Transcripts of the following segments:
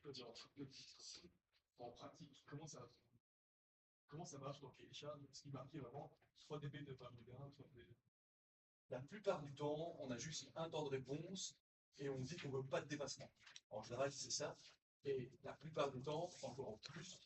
peux dire un truc de en pratique, comment ça marche dans Keisha? Ce qui marquait vraiment 3 dB de bande de gain, 3 dB. La plupart du temps, on a juste un temps de réponse et on dit qu'on ne veut pas de dépassement. En général, c'est ça. Et la plupart du temps, encore plus,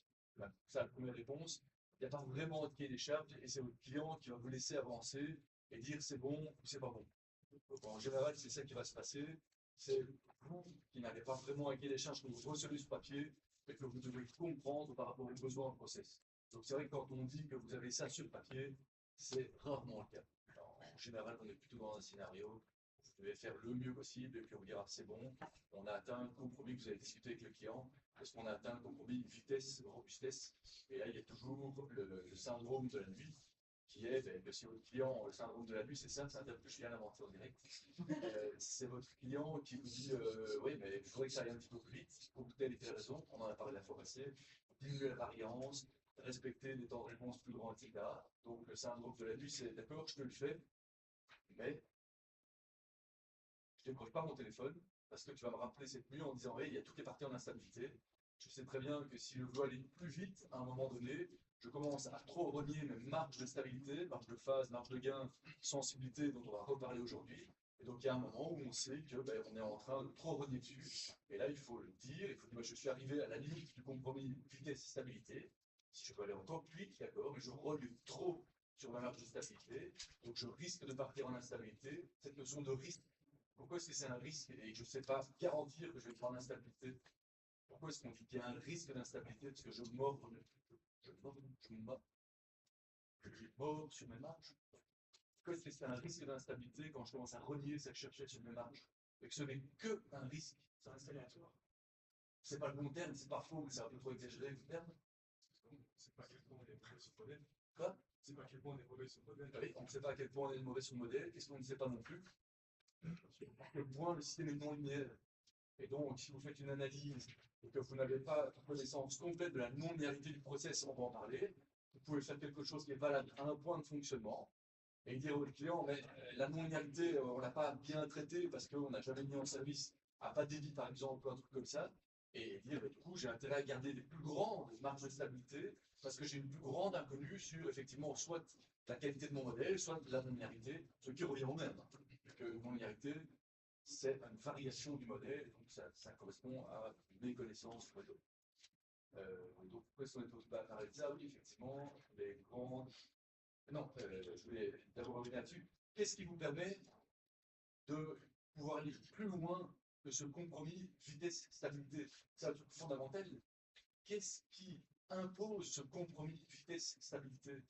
ça, la première réponse, il n'y a pas vraiment de cahier des charges et c'est votre client qui va vous laisser avancer et dire c'est bon ou c'est pas bon. Donc, en général, c'est ça qui va se passer. C'est vous qui n'avez pas vraiment un cahier des charges que vous recevez sur papier et que vous devez comprendre par rapport aux besoins en process. Donc, c'est vrai que quand on dit que vous avez ça sur le papier, c'est rarement le cas. En général, on est plutôt dans un scénario où vous devez faire le mieux possible et puis on dira c'est bon, on a atteint le compromis que vous avez discuté avec le client, parce qu'on a atteint le compromis vitesse, robustesse. Et là, il y a toujours le syndrome de la nuit qui est que si votre client, le syndrome de la nuit, c'est ça, c'est un terme que je viens d'inventer en direct. C'est votre client qui vous dit oui, mais il faudrait que ça aille un petit peu plus vite pour telle et telle raison. On en a parlé la fois passée, diminuer la variance, respecter des temps de réponse plus grands, etc. Donc, le syndrome de la nuit, c'est d'accord, je te le fais, mais je ne décroche pas mon téléphone parce que tu vas me rappeler cette nuit en disant hey, il y a toutes les parties en instabilité. Je sais très bien que si je veux aller plus vite, à un moment donné, je commence à trop renier mes marges de stabilité, marge de phase, marge de gain, sensibilité dont on va reparler aujourd'hui. Et donc il y a un moment où on sait que on est en train de trop renier dessus. Et là, il faut le dire, il faut dire je suis arrivé à la limite du compromis vitesse-stabilité. Si je peux aller encore plus vite, d'accord, mais je rogne trop sur ma marge de stabilité, donc je risque de partir en instabilité. Cette notion de risque, pourquoi est-ce que c'est un risque et que je ne sais pas garantir que je vais être en instabilité? Pourquoi est-ce qu'on dit qu'il y a un risque d'instabilité? Parce que je mords, je mords sur mes marges. Pourquoi est-ce que c'est un risque d'instabilité quand je commence à renier ce que je cherchais sur mes marges? Et que ce n'est qu'un risque. Ça reste aléatoire. C'est pas le bon terme, c'est pas faux, mais c'est un peu trop exagéré le terme. C'est pas à quel point on est mauvais sur le modèle. Quoi? C'est pas à quel point on est mauvais sur le modèle. Oui, on ne sait pas à quel point on est mauvais sur le modèle. Qu'est-ce qu'on ne sait pas non plus? À quel point le système est non linéaire. Et donc, si vous faites une analyse et que vous n'avez pas connaissance complète de la non-linéarité du process, on va en parler, vous pouvez faire quelque chose qui est valable à un point de fonctionnement et dire au client, mais la non-linéarité, on ne l'a pas bien traitée parce qu'on n'a jamais mis en service à pas débit, par exemple, ou un truc comme ça, et dire, du coup, j'ai intérêt à garder des plus grandes marges de stabilité parce que j'ai une plus grande inconnue sur, effectivement, soit la qualité de mon modèle, soit la non-linéarité, ce qui revient au même. Que non-linéarité, c'est une variation du modèle, donc ça correspond à mes connaissances modèle. Donc, pourquoi est-ce qu'on est parler de ça? Oui, effectivement, les grandes. Non, je voulais d'abord revenir là-dessus. Qu'est-ce qui vous permet de pouvoir aller plus loin que ce compromis vitesse-stabilité? C'est un truc fondamental. Qu'est-ce qui impose ce compromis vitesse-stabilité?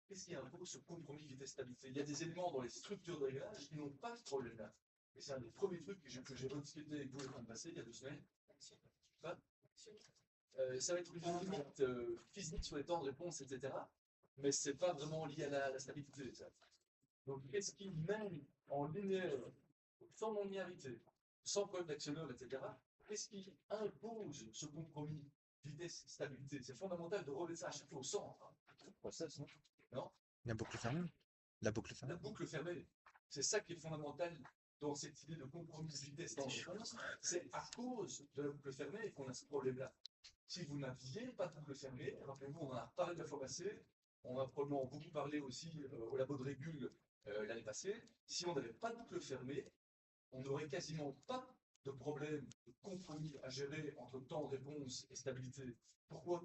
Qu'est-ce qui impose ce compromis vitesse-stabilité? Il y a des éléments dans les structures de réglage qui n'ont pas ce problème-là. Et c'est un des premiers trucs que j'ai rediscuté avec vous la semaine passée, il y a 2 semaines. Ça va être une limite physique sur les temps de réponse, etc. Mais ce n'est pas vraiment lié à la stabilité. Ça. Donc, qu'est-ce qui mène en linéaire, sans non-linéarité, sans problème d'actionneur, etc. Qu'est-ce qui impose ce compromis vitesse-stabilité? C'est fondamental de remettre ça à chaque fois au centre. Process, non? Non? La boucle fermée. La boucle La fermée. boucle fermée. C'est ça qui est fondamental dans cette idée de compromis vitesse dans le fond. C'est à cause de la boucle fermée qu'on a ce problème-là. Si vous n'aviez pas de boucle fermée, rappelez-vous, on en a parlé la fois passée, on a probablement beaucoup parlé aussi au labo de régule l'année passée. Si on n'avait pas de boucle fermée, on n'aurait quasiment pas de problème de compromis à gérer entre temps de réponse et stabilité. Pourquoi?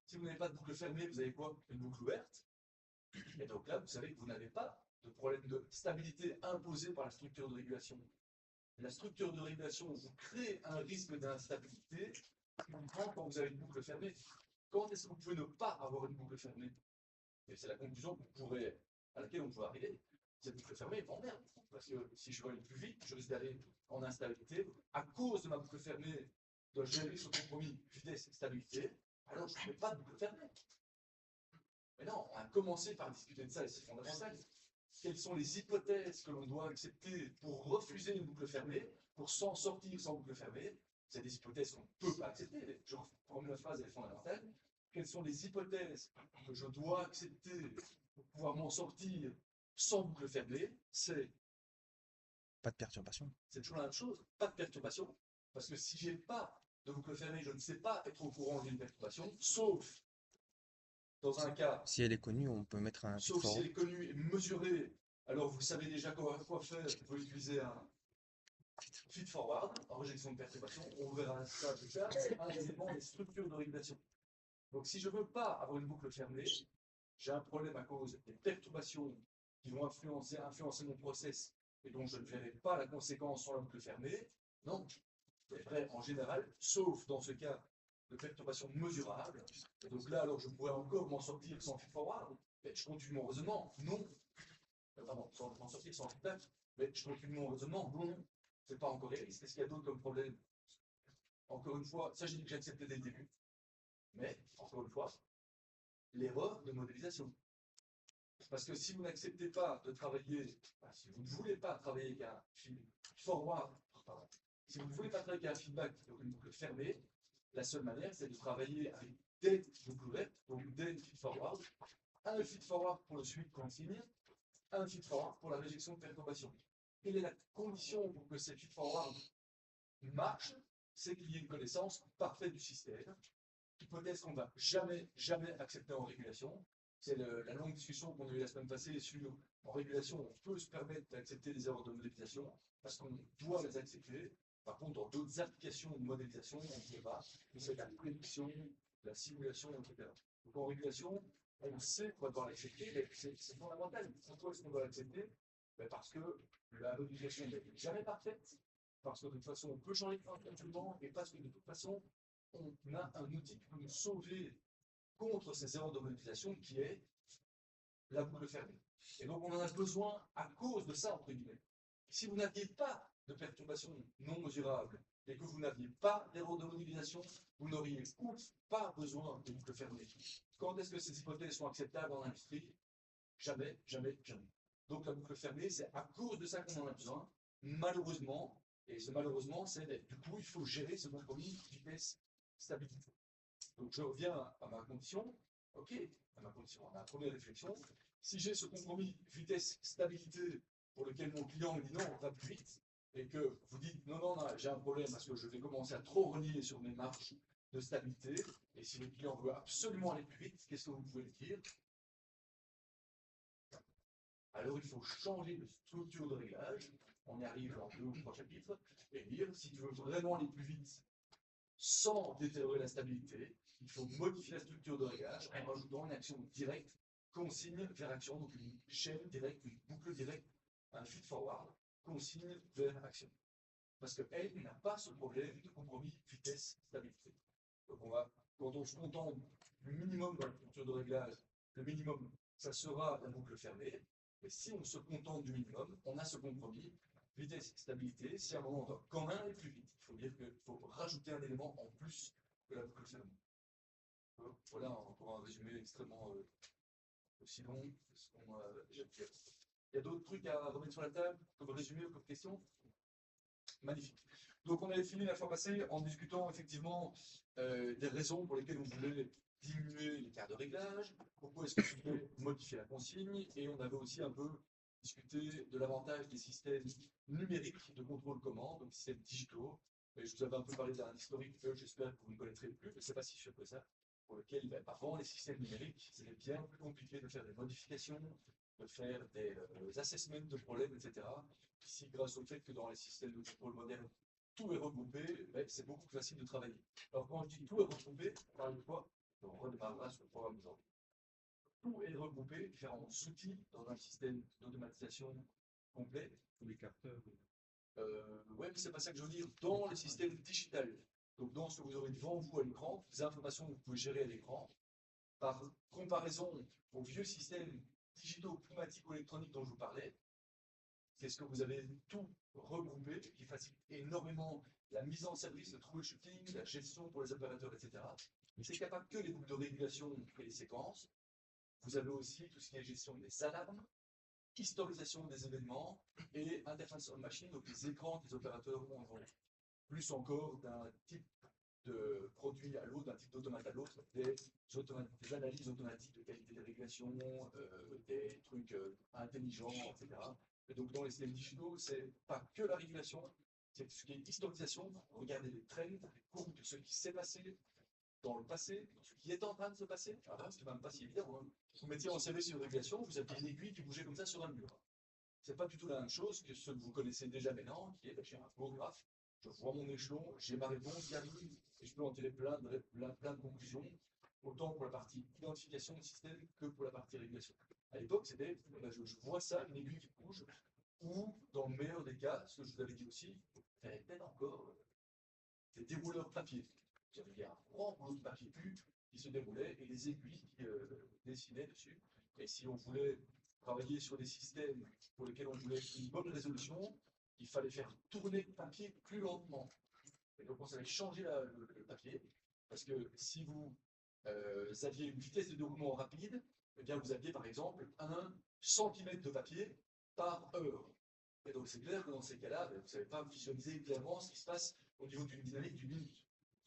Si vous n'avez pas de boucle fermée, vous avez quoi? Une boucle ouverte. Et donc là, vous savez que vous n'avez pas de problème de stabilité imposé par la structure de régulation. La structure de régulation vous crée un risque d'instabilité quand vous avez une boucle fermée. Quand est-ce que vous pouvez ne pas avoir une boucle fermée? Et c'est la conclusion à laquelle on pourrait arriver. Cette boucle fermée m'emmerde. Parce que si je veux aller plus vite, je risque d'aller en instabilité. À cause de ma boucle fermée, de gérer ce compromis vitesse-stabilité, alors je ne fais pas de boucle fermée. Mais non, on a commencé par discuter de ça et c'est fondamental. Quelles sont les hypothèses que l'on doit accepter pour refuser une boucle fermée, pour s'en sortir sans boucle fermée? C'est des hypothèses qu'on ne peut pas accepter. Je reprends la phrase, elle est fondamentale. Quelles sont les hypothèses que je dois accepter pour pouvoir m'en sortir sans boucle fermée? C'est Pas de perturbation. C'est toujours la même chose, pas de perturbation. Parce que si j'ai pas de boucle fermée, je ne sais pas être au courant d'une perturbation, sauf dans un cas, Si elle est connue, on peut mettre un sauf si feed-forward. elle est connue et mesurée, alors vous savez déjà quoi faire, vous pouvez utiliser un feed forward en réjection de perturbation, on verra ça plus tard, c'est un des éléments des structures de régulation. Donc si je ne veux pas avoir une boucle fermée, j'ai un problème à cause des perturbations qui vont influencer mon process et dont je ne verrai pas la conséquence sur la boucle fermée. Non, c'est vrai en général, sauf dans ce cas de perturbation mesurable. Et donc là, alors je pourrais encore m'en sortir sans feed-forward, mais je continue mon raisonnement. Non. Pardon, sans m'en sortir sans feedback, mais je continue mon raisonnement. Non, c'est pas encore réaliste. Qu'est-ce qu'il y a d'autre comme problème? Encore une fois, ça j'ai dit que j'acceptais dès le début. Mais, encore une fois, l'erreur de modélisation. Parce que si vous n'acceptez pas de travailler, si vous ne voulez pas travailler avec un feed-forward, pardon, si vous ne voulez pas travailler avec un feedback, donc une boucle fermée, la seule manière, c'est de travailler avec des boucles ouvertes, donc des feed-forward, un feed-forward pour le suivi de consigne, un feed-forward pour la réjection de perturbation. Quelle est la condition pour que ces feed-forward marchent? C'est qu'il y ait une connaissance parfaite du système, hypothèse qu'on ne va jamais accepter en régulation. C'est la longue discussion qu'on a eue la semaine passée sur en régulation, on peut se permettre d'accepter des erreurs de modélisation parce qu'on doit les accepter. Par contre, dans d'autres applications de modélisation, on ne peut pas. C'est la prédiction, la simulation, etc. Donc en régulation, on sait qu'on va devoir l'accepter, mais c'est fondamental. Pourquoi est-ce qu'on doit l'accepter? Parce que la modélisation n'est jamais parfaite, parce que de toute façon, on peut changer de fonctionnement, et parce que de toute façon, on a un outil qui peut nous sauver contre ces erreurs de modélisation qui est la boucle fermée. Et donc on en a besoin à cause de ça, entre guillemets. Si vous n'aviez pas de perturbation non mesurable et que vous n'aviez pas d'erreur de modélisation, vous n'auriez pas besoin de boucle fermée. Quand est-ce que ces hypothèses sont acceptables en industrie? Jamais, jamais, jamais. Donc la boucle fermée, c'est à cause de ça qu'on en a besoin, malheureusement, et ce malheureusement, c'est du coup, il faut gérer ce compromis vitesse stabilité. Donc je reviens à ma condition, ok, à ma condition, à ma première réflexion. Si j'ai ce compromis vitesse-stabilité pour lequel mon client me dit non, on va plus vite, et que vous dites non, non, non j'ai un problème parce que je vais commencer à trop renier sur mes marches de stabilité, et si le client veut absolument aller plus vite, qu'est-ce que vous pouvez lui dire? Alors il faut changer de structure de réglage, on y arrive en 2 ou 3 chapitres, et dire si tu veux vraiment aller plus vite sans détériorer la stabilité, il faut modifier la structure de réglage en rajoutant une action directe, consigne vers action, donc une chaîne directe, une boucle directe, un feed-forward, consigne vers action. Parce qu'elle n'a pas ce problème de compromis vitesse-stabilité. Donc quand on se contente du minimum dans la structure de réglage, le minimum, ça sera la boucle fermée. Et si on se contente du minimum, on a ce compromis vitesse-stabilité. Si à un moment on doit quand même aller plus vite, il faut dire qu'il faut rajouter un élément en plus que la boucle fermée. Voilà encore un résumé extrêmement aussi long. Il y a d'autres trucs à remettre sur la table, comme résumé ou comme question? Magnifique. Donc on avait fini la fois passée en discutant effectivement des raisons pour lesquelles on voulait diminuer l'écart de réglage, pourquoi est-ce qu'on voulait modifier la consigne, et on avait aussi un peu discuté de l'avantage des systèmes numériques de contrôle commande, donc systèmes digitaux. Et je vous avais un peu parlé d'un historique que j'espère que vous ne connaîtrez plus, mais c'est pas si sûr que ça, pour lequel avant les systèmes numériques, c'était bien plus compliqué de faire des modifications, de faire des assessments de problèmes, etc. Ici, grâce au fait que dans les systèmes de contrôle modernes, tout est regroupé, c'est beaucoup plus facile de travailler. Alors quand je dis tout est regroupé, on parle de quoi? On redémarrera sur le programme d'aujourd'hui. Tout est regroupé, différents outils dans un système d'automatisation complet. Les capteurs. Ouais, mais c'est pas ça que je veux dire. Dans le système digital, donc dans ce que vous aurez devant vous à l'écran, les informations que vous pouvez gérer à l'écran, par comparaison aux vieux systèmes digitaux pneumatico-électroniques dont je vous parlais, qu'est-ce que vous avez tout regroupé, qui facilite énormément la mise en service, le troubleshooting, la gestion pour les opérateurs, etc. C'est qu'il n'y a pas que les boucles de régulation et les séquences. Vous avez aussi tout ce qui est gestion des alarmes, historisation des événements et interface on-machine, donc les écrans que les opérateurs ont en vente. Plus encore d'un type de produit à l'autre, d'un type d'automate à l'autre, des analyses automatiques de qualité de régulation, des trucs intelligents, etc. Et donc, dans les systèmes digitaux, c'est pas que la régulation, c'est tout ce qui est historisation, regarder les trends, les courbes de ce qui s'est passé dans le passé, ce qui est en train de se passer. Alors, c'est même pas si évident. Hein. Vous mettiez en CV sur régulation, vous aviez une aiguille qui bougeait comme ça sur un mur. C'est pas du tout la même chose que ce que vous connaissez déjà maintenant, qui est, j'ai un beau graphe, je vois mon échelon, j'ai ma réponse qui arrive, et je peux en tirer plein de conclusions, autant pour la partie identification du système que pour la partie régulation. À l'époque, c'était, je vois ça, une aiguille qui bouge, ou dans le meilleur des cas, ce que je vous avais dit aussi, il y avait peut-être encore des dérouleurs papier. J'avais un grand boulot de papier pu qui se déroulait et les aiguilles qui dessinaient dessus. Et si on voulait travailler sur des systèmes pour lesquels on voulait une bonne résolution, il fallait faire tourner le papier plus lentement. Et donc on savait changer le papier, parce que si vous aviez une vitesse de déroulement rapide, eh bien vous aviez par exemple 1 centimètre de papier par heure. Et donc c'est clair que dans ces cas-là, vous ne savez pas visualiser clairement ce qui se passe au niveau d'une dynamique d'une minute.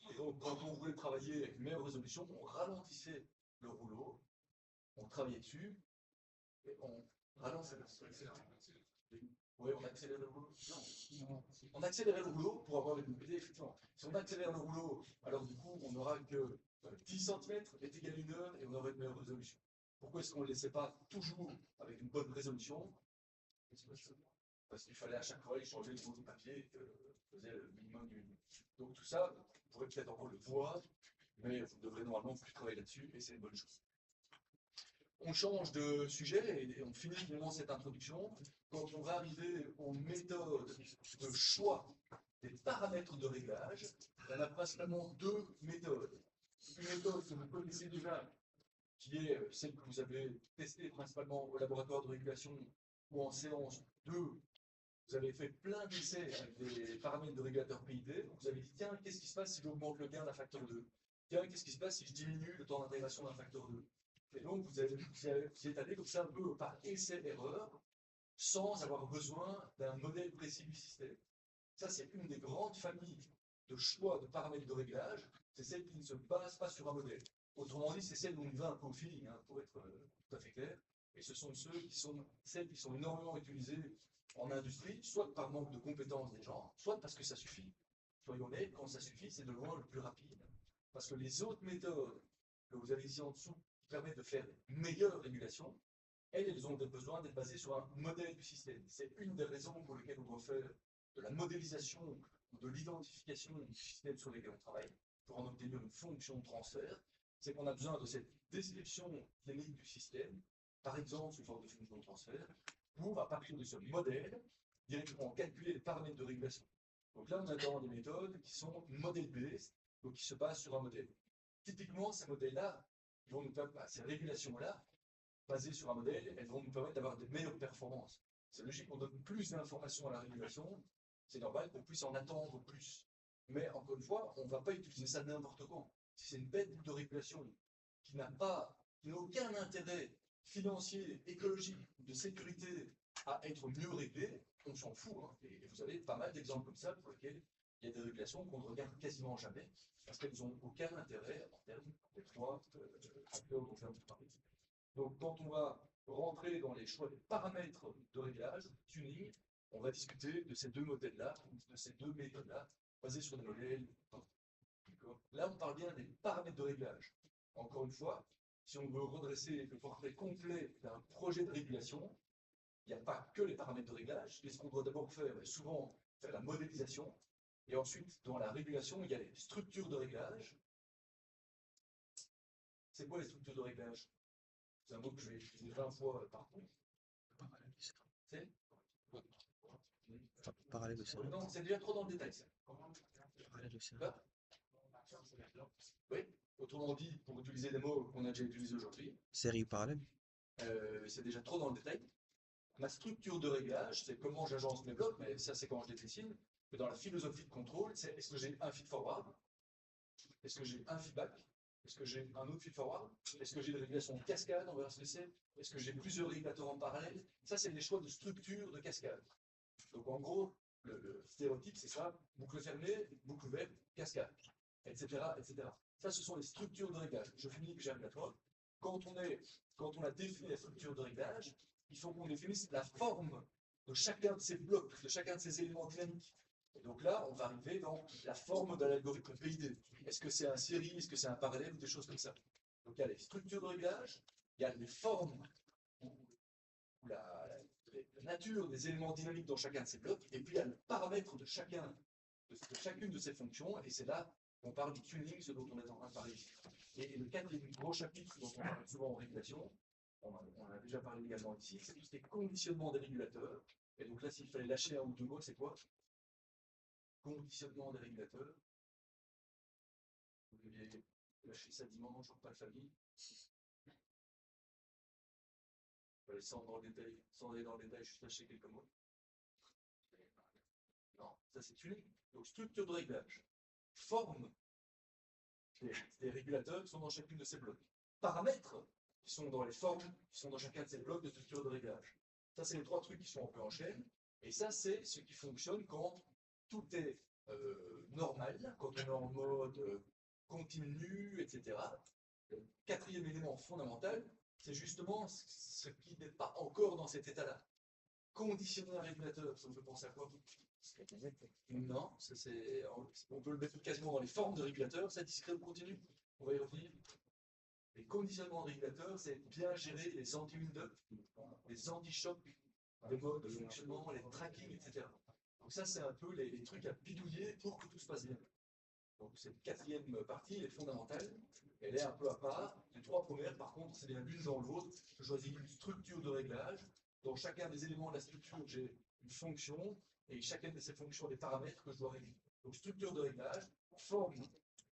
Et donc quand on voulait travailler avec une meilleure résolution, on ralentissait le rouleau, on travaillait dessus, et on ralentit. Oui, on accélère le rouleau. Non. On accélérait le rouleau pour avoir une idée, effectivement. Si on accélère le rouleau, alors du coup, on n'aura que 10 cm est égal à 1 heure et on aura une meilleure résolution. Pourquoi est-ce qu'on ne le laissait pas toujours avec une bonne résolution? Parce qu'il fallait à chaque fois échanger le rouleau de papier qui faisait le minimum d'une minute. Donc tout ça, vous pourrez peut-être encore le voir, mais vous devrez normalement plus travailler là-dessus et c'est une bonne chose. On change de sujet et on finit finalement cette introduction. Quand on va arriver aux méthodes de choix des paramètres de réglage, on a principalement 2 méthodes. Une méthode que vous connaissez déjà, qui est celle que vous avez testée principalement au laboratoire de régulation ou en séance 2. Vous avez fait plein d'essais avec des paramètres de régulateur PID. Vous avez dit, tiens, qu'est-ce qui se passe si j'augmente le gain d'un facteur 2? Tiens, qu'est-ce qui se passe si je diminue le temps d'intégration d'un facteur 2? Et donc, vous êtes allé comme ça un peu par essai-erreur, sans avoir besoin d'un modèle précis du système. Ça, c'est une des grandes familles de choix de paramètres de réglage, c'est celle qui ne se base pas sur un modèle. Autrement dit, c'est celle où on y va un peu au feeling, hein, pour être tout à fait clair. Et ce sont celles qui sont énormément utilisées en industrie, soit par manque de compétences des gens, soit parce que ça suffit. Soyons honnêtes, quand ça suffit, c'est de loin le plus rapide. Parce que les autres méthodes que vous avez ici en dessous, qui permettent de faire une meilleure régulation, elles ont besoin d'être basées sur un modèle du système. C'est une des raisons pour lesquelles on doit faire de la modélisation ou de l'identification du système sur lequel on travaille, pour en obtenir une fonction de transfert. C'est qu'on a besoin de cette description clinique du système, par exemple sous forme de fonction de transfert, pour, à partir de ce modèle, directement calculer les paramètres de régulation. Donc là, on a dans des méthodes qui sont model-based, donc qui se basent sur un modèle. Typiquement, ces modèles-là, ces régulations-là, basées sur un modèle, elles vont nous permettre d'avoir de meilleures performances. C'est logique qu'on donne plus d'informations à la régulation, c'est normal qu'on puisse en attendre plus. Mais encore une fois, on ne va pas utiliser ça n'importe quand. Si c'est une bête de régulation qui n'a aucun intérêt financier, écologique, de sécurité à être mieux réglée, on s'en fout. Hein. Et vous avez pas mal d'exemples comme ça pour lesquels il y a des régulations qu'on ne regarde quasiment jamais parce qu'elles n'ont aucun intérêt en termes de trois acteurs dont on parler. Donc, quand on va rentrer dans les choix des paramètres de réglage, tuning, on va discuter de ces 2 modèles-là, de ces 2 méthodes-là, basées sur des modèles. Là, on parle bien des paramètres de réglage. Encore une fois, si on veut redresser le portrait complet d'un projet de régulation, il n'y a pas que les paramètres de réglage. Qu'est-ce qu'on doit d'abord faire? Souvent, faire la modélisation. Et ensuite, dans la régulation, il y a les structures de réglage. C'est quoi les structures de réglage? C'est un mot que je vais utiliser 20 fois par contre. C'est Parallèle de ça. Non, c'est déjà trop dans le détail. Parallèle de ça. Là. Oui, autrement dit, pour utiliser des mots qu'on a déjà utilisés aujourd'hui, Série parallèle. c'est déjà trop dans le détail. Ma structure de réglage, c'est comment j'agence mes blocs, mais ça c'est quand je les dessine. Mais dans la philosophie de contrôle, c'est est-ce que j'ai un feed-forward? Est-ce que j'ai un feedback? Est-ce que j'ai un autre feed-forward? Est-ce que j'ai des régulations de cascade envers ce essai? Est-ce que j'ai plusieurs régulateurs en parallèle? Ça, c'est des choix de structure de cascade. Donc, en gros, le stéréotype, c'est ça, boucle fermée, boucle ouverte, cascade, etc., etc. Ça, ce sont les structures de réglage. Je finis que j'ai un plateau. Quand on a défini la structure de réglage, il faut qu'on définisse la forme de chacun de ces blocs, de chacun de ces éléments dynamiques. Et donc là, on va arriver dans la forme de l'algorithme PID. Est-ce que c'est un série, est-ce que c'est un parallèle ou des choses comme ça. Donc il y a les structures de réglage, il y a les formes, ou la nature des éléments dynamiques dans chacun de ces blocs, et puis il y a le paramètre de chacune de ces fonctions, et c'est là qu'on parle du tuning, ce dont on est en train de parler ici. Et le quatrième gros chapitre dont on parle souvent en régulation, on en a déjà parlé également ici, c'est tout ce qui est conditionnement des régulateurs. Et donc là, s'il fallait lâcher un ou deux mots, c'est quoi? Conditionnement des régulateurs. Vous deviez lâcher ça dimanche, jour pas de famille. Sans aller dans le détail, juste lâcher quelques mots. Non, ça c'est tuning. Donc structure de réglage. Forme des régulateurs qui sont dans chacune de ces blocs. Paramètres qui sont dans les formes, qui sont dans chacun de ces blocs de structure de réglage. Ça, c'est les trois trucs qui sont un peu en chaîne. Et ça, c'est ce qui fonctionne quand tout est normal, quand on est en mode continu, etc. Le quatrième élément fondamental, c'est justement ce qui n'est pas encore dans cet état-là. Conditionner un régulateur, ça me fait penser à quoi? Non, on peut le mettre quasiment dans les formes de régulateur, ça discret ou continu. On va y revenir. Les conditionnements de régulateurs, c'est bien gérer les anti-wind-up, les anti-chocs, les modes de fonctionnement, les tracking, etc. Donc ça, c'est un peu les trucs à bidouiller pour que tout se passe bien. Donc cette quatrième partie, elle est fondamentale. Elle est un peu à part. Les trois premières, par contre, c'est bien l'une dans l'autre. Je choisis une structure de réglage. Dans chacun des éléments de la structure, j'ai une fonction, et chacune de ces fonctions, des paramètres que je dois régler. Donc structure de réglage, forme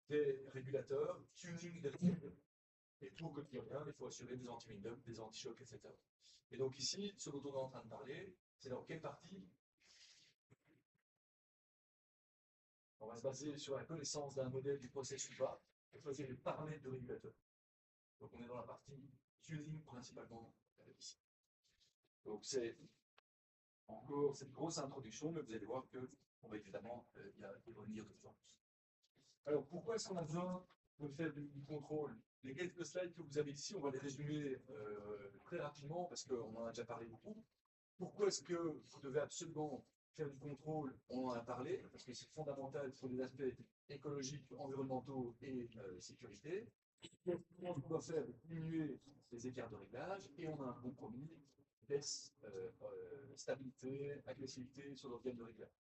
des régulateurs, tuning des régulateurs. Et pour que tout aille bien, il faut assurer des anti-wind-up, des anti-chocs, etc. Et donc ici, ce dont on est en train de parler, c'est dans quelle partie? On va se baser sur la connaissance d'un modèle du processus ou pas, et choisir les paramètres de régulateur. Donc on est dans la partie tuning principalement ici. Donc c'est encore cette grosse introduction, mais vous allez voir qu'on va évidemment y revenir de plus en plus. Alors pourquoi est-ce qu'on a besoin de faire du contrôle? Les quelques slides que vous avez ici, on va les résumer très rapidement parce qu'on en a déjà parlé beaucoup. Pourquoi est-ce que vous devez absolument faire du contrôle? On en a parlé, parce que c'est fondamental pour les aspects écologiques, environnementaux et sécurité. On doit faire diminuer les écarts de réglage et on a un compromis, baisse, stabilité, agressivité sur notre gamme de réglage.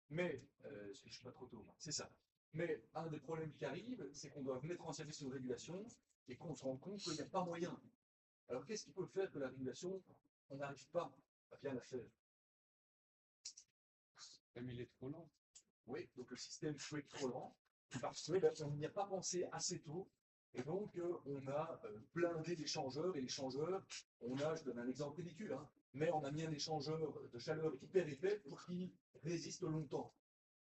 Mais, je ne suis pas trop tôt, c'est ça. Mais un des problèmes qui arrive, c'est qu'on doit mettre en service une régulation et qu'on se rend compte qu'il n'y a pas moyen. Alors qu'est-ce qui peut faire que la régulation, on n'arrive pas à bien la faire? Comme il est trop lent. Oui, donc le système peut être trop lent parce qu'on n'y a pas pensé assez tôt. Et donc, on a blindé l'échangeur, et l'échangeur, je donne un exemple ridicule, hein, mais on a mis un échangeur de chaleur hyper épais pour qu'il résiste longtemps.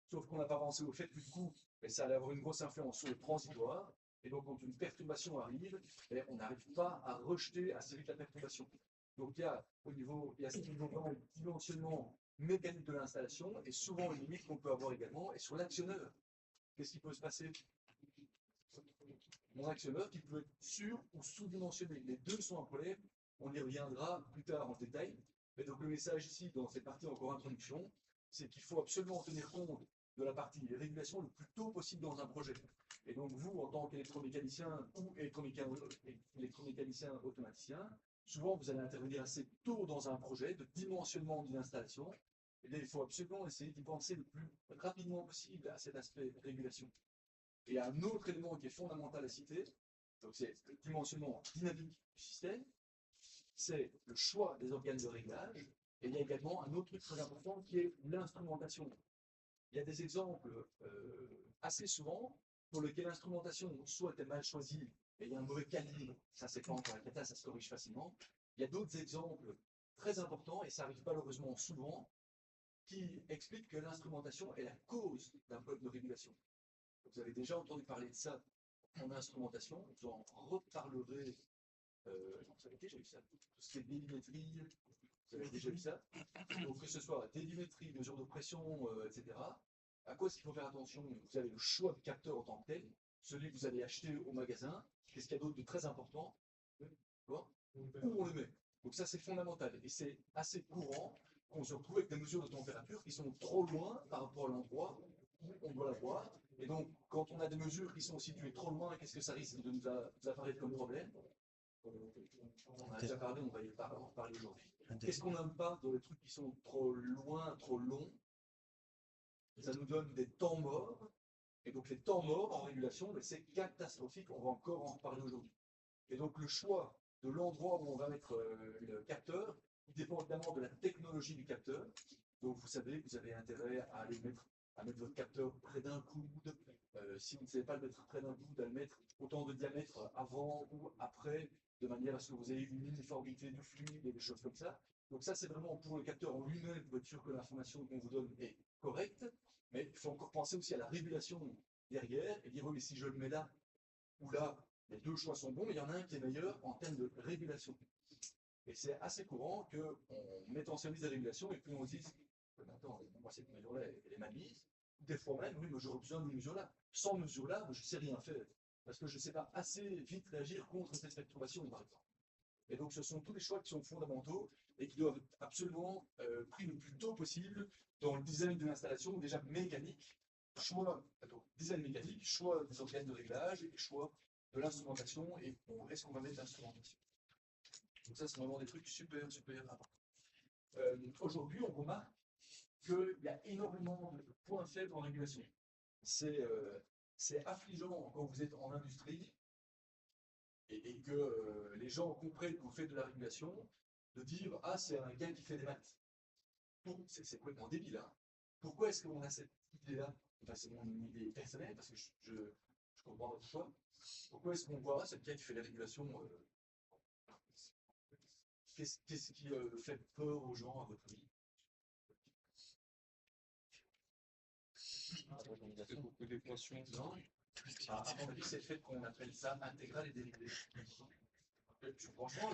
Sauf qu'on n'a pas pensé au fait que du coup, ça allait avoir une grosse influence sur le transitoire, et donc quand une perturbation arrive, on n'arrive pas à rejeter assez vite la perturbation. Donc il y a ce niveau de dimensionnement mécanique de l'installation, et souvent une limite qu'on peut avoir également, et sur l'actionneur. Qu'est-ce qui peut se passer? Mon actionneur qui peut être sur ou sous-dimensionné. Les deux sont un problème, on y reviendra plus tard en détail. Mais donc le message ici, dans cette partie encore introduction, c'est qu'il faut absolument tenir compte de la partie régulation le plus tôt possible dans un projet. Et donc vous, en tant qu'électromécanicien ou électromécanicien automaticien, souvent vous allez intervenir assez tôt dans un projet de dimensionnement d'une installation. Et bien, il faut absolument essayer d'y penser le plus rapidement possible à cet aspect régulation. Et un autre élément qui est fondamental à citer, donc c'est le dimensionnement dynamique du système, c'est le choix des organes de réglage, et il y a également un autre truc très important qui est l'instrumentation. Il y a des exemples assez souvent pour lesquels l'instrumentation soit est mal choisie et il y a un mauvais calibre, ça c'est pas encore la cata, ça se corrige facilement. Il y a d'autres exemples très importants, et ça arrive malheureusement souvent, qui expliquent que l'instrumentation est la cause d'un problème de régulation. Vous avez déjà entendu parler de ça en instrumentation, vous en reparlerez. Vous avez déjà eu ça, tout ce qui est délimétrie, vous avez déjà eu ça. Donc que ce soit délimétrie, mesure de pression, etc. À quoi est-ce qu'il faut faire attention? Vous avez le choix de capteur en tant que tel, celui que vous allez acheter au magasin. Qu'est-ce qu'il y a d'autre de très important? Où on le met. Donc ça c'est fondamental et c'est assez courant qu'on se retrouve avec des mesures de température qui sont trop loin par rapport à l'endroit où on doit l'avoir. Et donc, quand on a des mesures qui sont situées trop loin, qu'est-ce que ça risque de nous apparaître comme problème? On en a déjà parlé, on va en parler aujourd'hui. Qu'est-ce qu'on n'aime pas dans les trucs qui sont trop loin, trop longs? Ça nous donne des temps morts. Et donc, les temps morts en régulation, c'est catastrophique. On va encore en reparler aujourd'hui. Et donc, le choix de l'endroit où on va mettre le capteur, il dépend évidemment de la technologie du capteur. Donc, vous savez, vous avez intérêt à mettre votre capteur près d'un coude. Si vous ne savez pas le mettre près d'un coude, à le mettre autant de diamètre avant ou après, de manière à ce que vous ayez une uniformité du fluide et des choses comme ça. Donc ça, c'est vraiment pour le capteur en lui-même, pour être sûr que l'information qu'on vous donne est correcte. Mais il faut encore penser aussi à la régulation derrière et dire, oui, mais si je le mets là ou là, les deux choix sont bons, mais il y en a un qui est meilleur en termes de régulation. Et c'est assez courant qu'on mette en service des régulations et puis on se dise, attends, moi cette mesure-là, elle est mal mise. Des fois même, oui, mais j'aurais besoin d'une mesure-là. Sans mesure-là, je ne sais rien faire. Parce que je ne sais pas assez vite réagir contre cette perturbation, par exemple. Et donc, ce sont tous les choix qui sont fondamentaux et qui doivent être absolument pris le plus tôt possible dans le design d'une installation déjà mécanique. Design mécanique, choix des organes de réglage et choix de l'instrumentation et où est-ce qu'on va mettre l'instrumentation. Donc ça, c'est vraiment des trucs super, super importants. Aujourd'hui, on remarque qu'il y a énormément de points faibles en régulation. C'est affligeant quand vous êtes en industrie et que les gens comprennent que vous faites de la régulation, de dire « Ah, c'est un gars qui fait des maths ». C'est complètement débile. Hein. Pourquoi est-ce qu'on a cette idée-là? Enfin, c'est mon idée personnelle, parce que je comprends votre choix. Pourquoi est-ce qu'on voit cette gars qui fait la régulation Qu'est-ce qui fait peur aux gens, à votre avis? Beaucoup d'équations. Non. À mon avis, c'est le fait qu'on appelle ça intégral et dérivé. Franchement,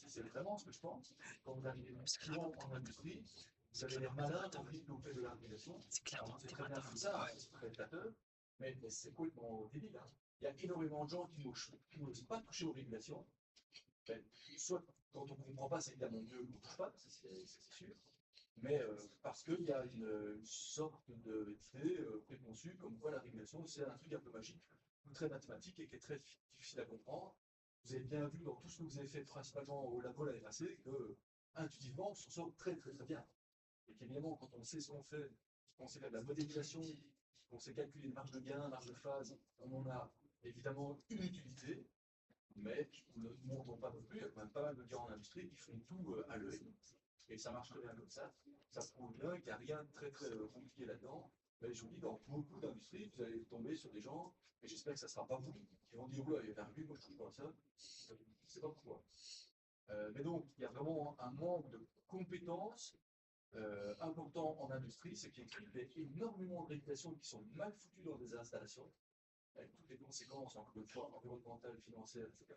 c'est vraiment ce que je pense. Quand vous arrivez souvent en industrie, vous avez l'air malin quand vous faites de la régulation. C'est très bien comme ça, c'est très flatteur, mais c'est complètement débile. Hein. Il y a énormément de gens qui n'osent pas toucher aux régulations. Soit quand on ne comprend pas, c'est évidemment mieux qu'on ne touche pas, c'est sûr. Mais parce qu'il y a une sorte d'idée préconçue comme quoi la régulation, c'est un truc un peu magique, ou très mathématique et qui est très difficile à comprendre. Vous avez bien vu dans tout ce que vous avez fait principalement au labo l'année passée que intuitivement, on s'en sort très très très bien. Et qu'évidemment, quand on sait ce qu'on fait, qu'on sait faire de la modélisation, qu'on sait calculer une marge de gain, marge de phase, on en a évidemment une utilité, mais nous ne montons pas non plus. Il y a quand même pas mal de gars en industrie qui font tout à l'œil. Et ça marche très bien comme ça. Ça prouve bien qu'il n'y a rien de très très compliqué là-dedans. Mais je vous dis, dans beaucoup d'industries, vous allez tomber sur des gens, et j'espère que ça ne sera pas vous, qui vont dire, ouais, il y a un but, moi je ne touche pas à ça. Je ne sais pas pourquoi. Mais donc, il y a vraiment un manque de compétences important en industrie, ce qui explique énormément de régulations qui sont mal foutues dans des installations, avec toutes les conséquences, encore une fois, environnementales, financières, etc.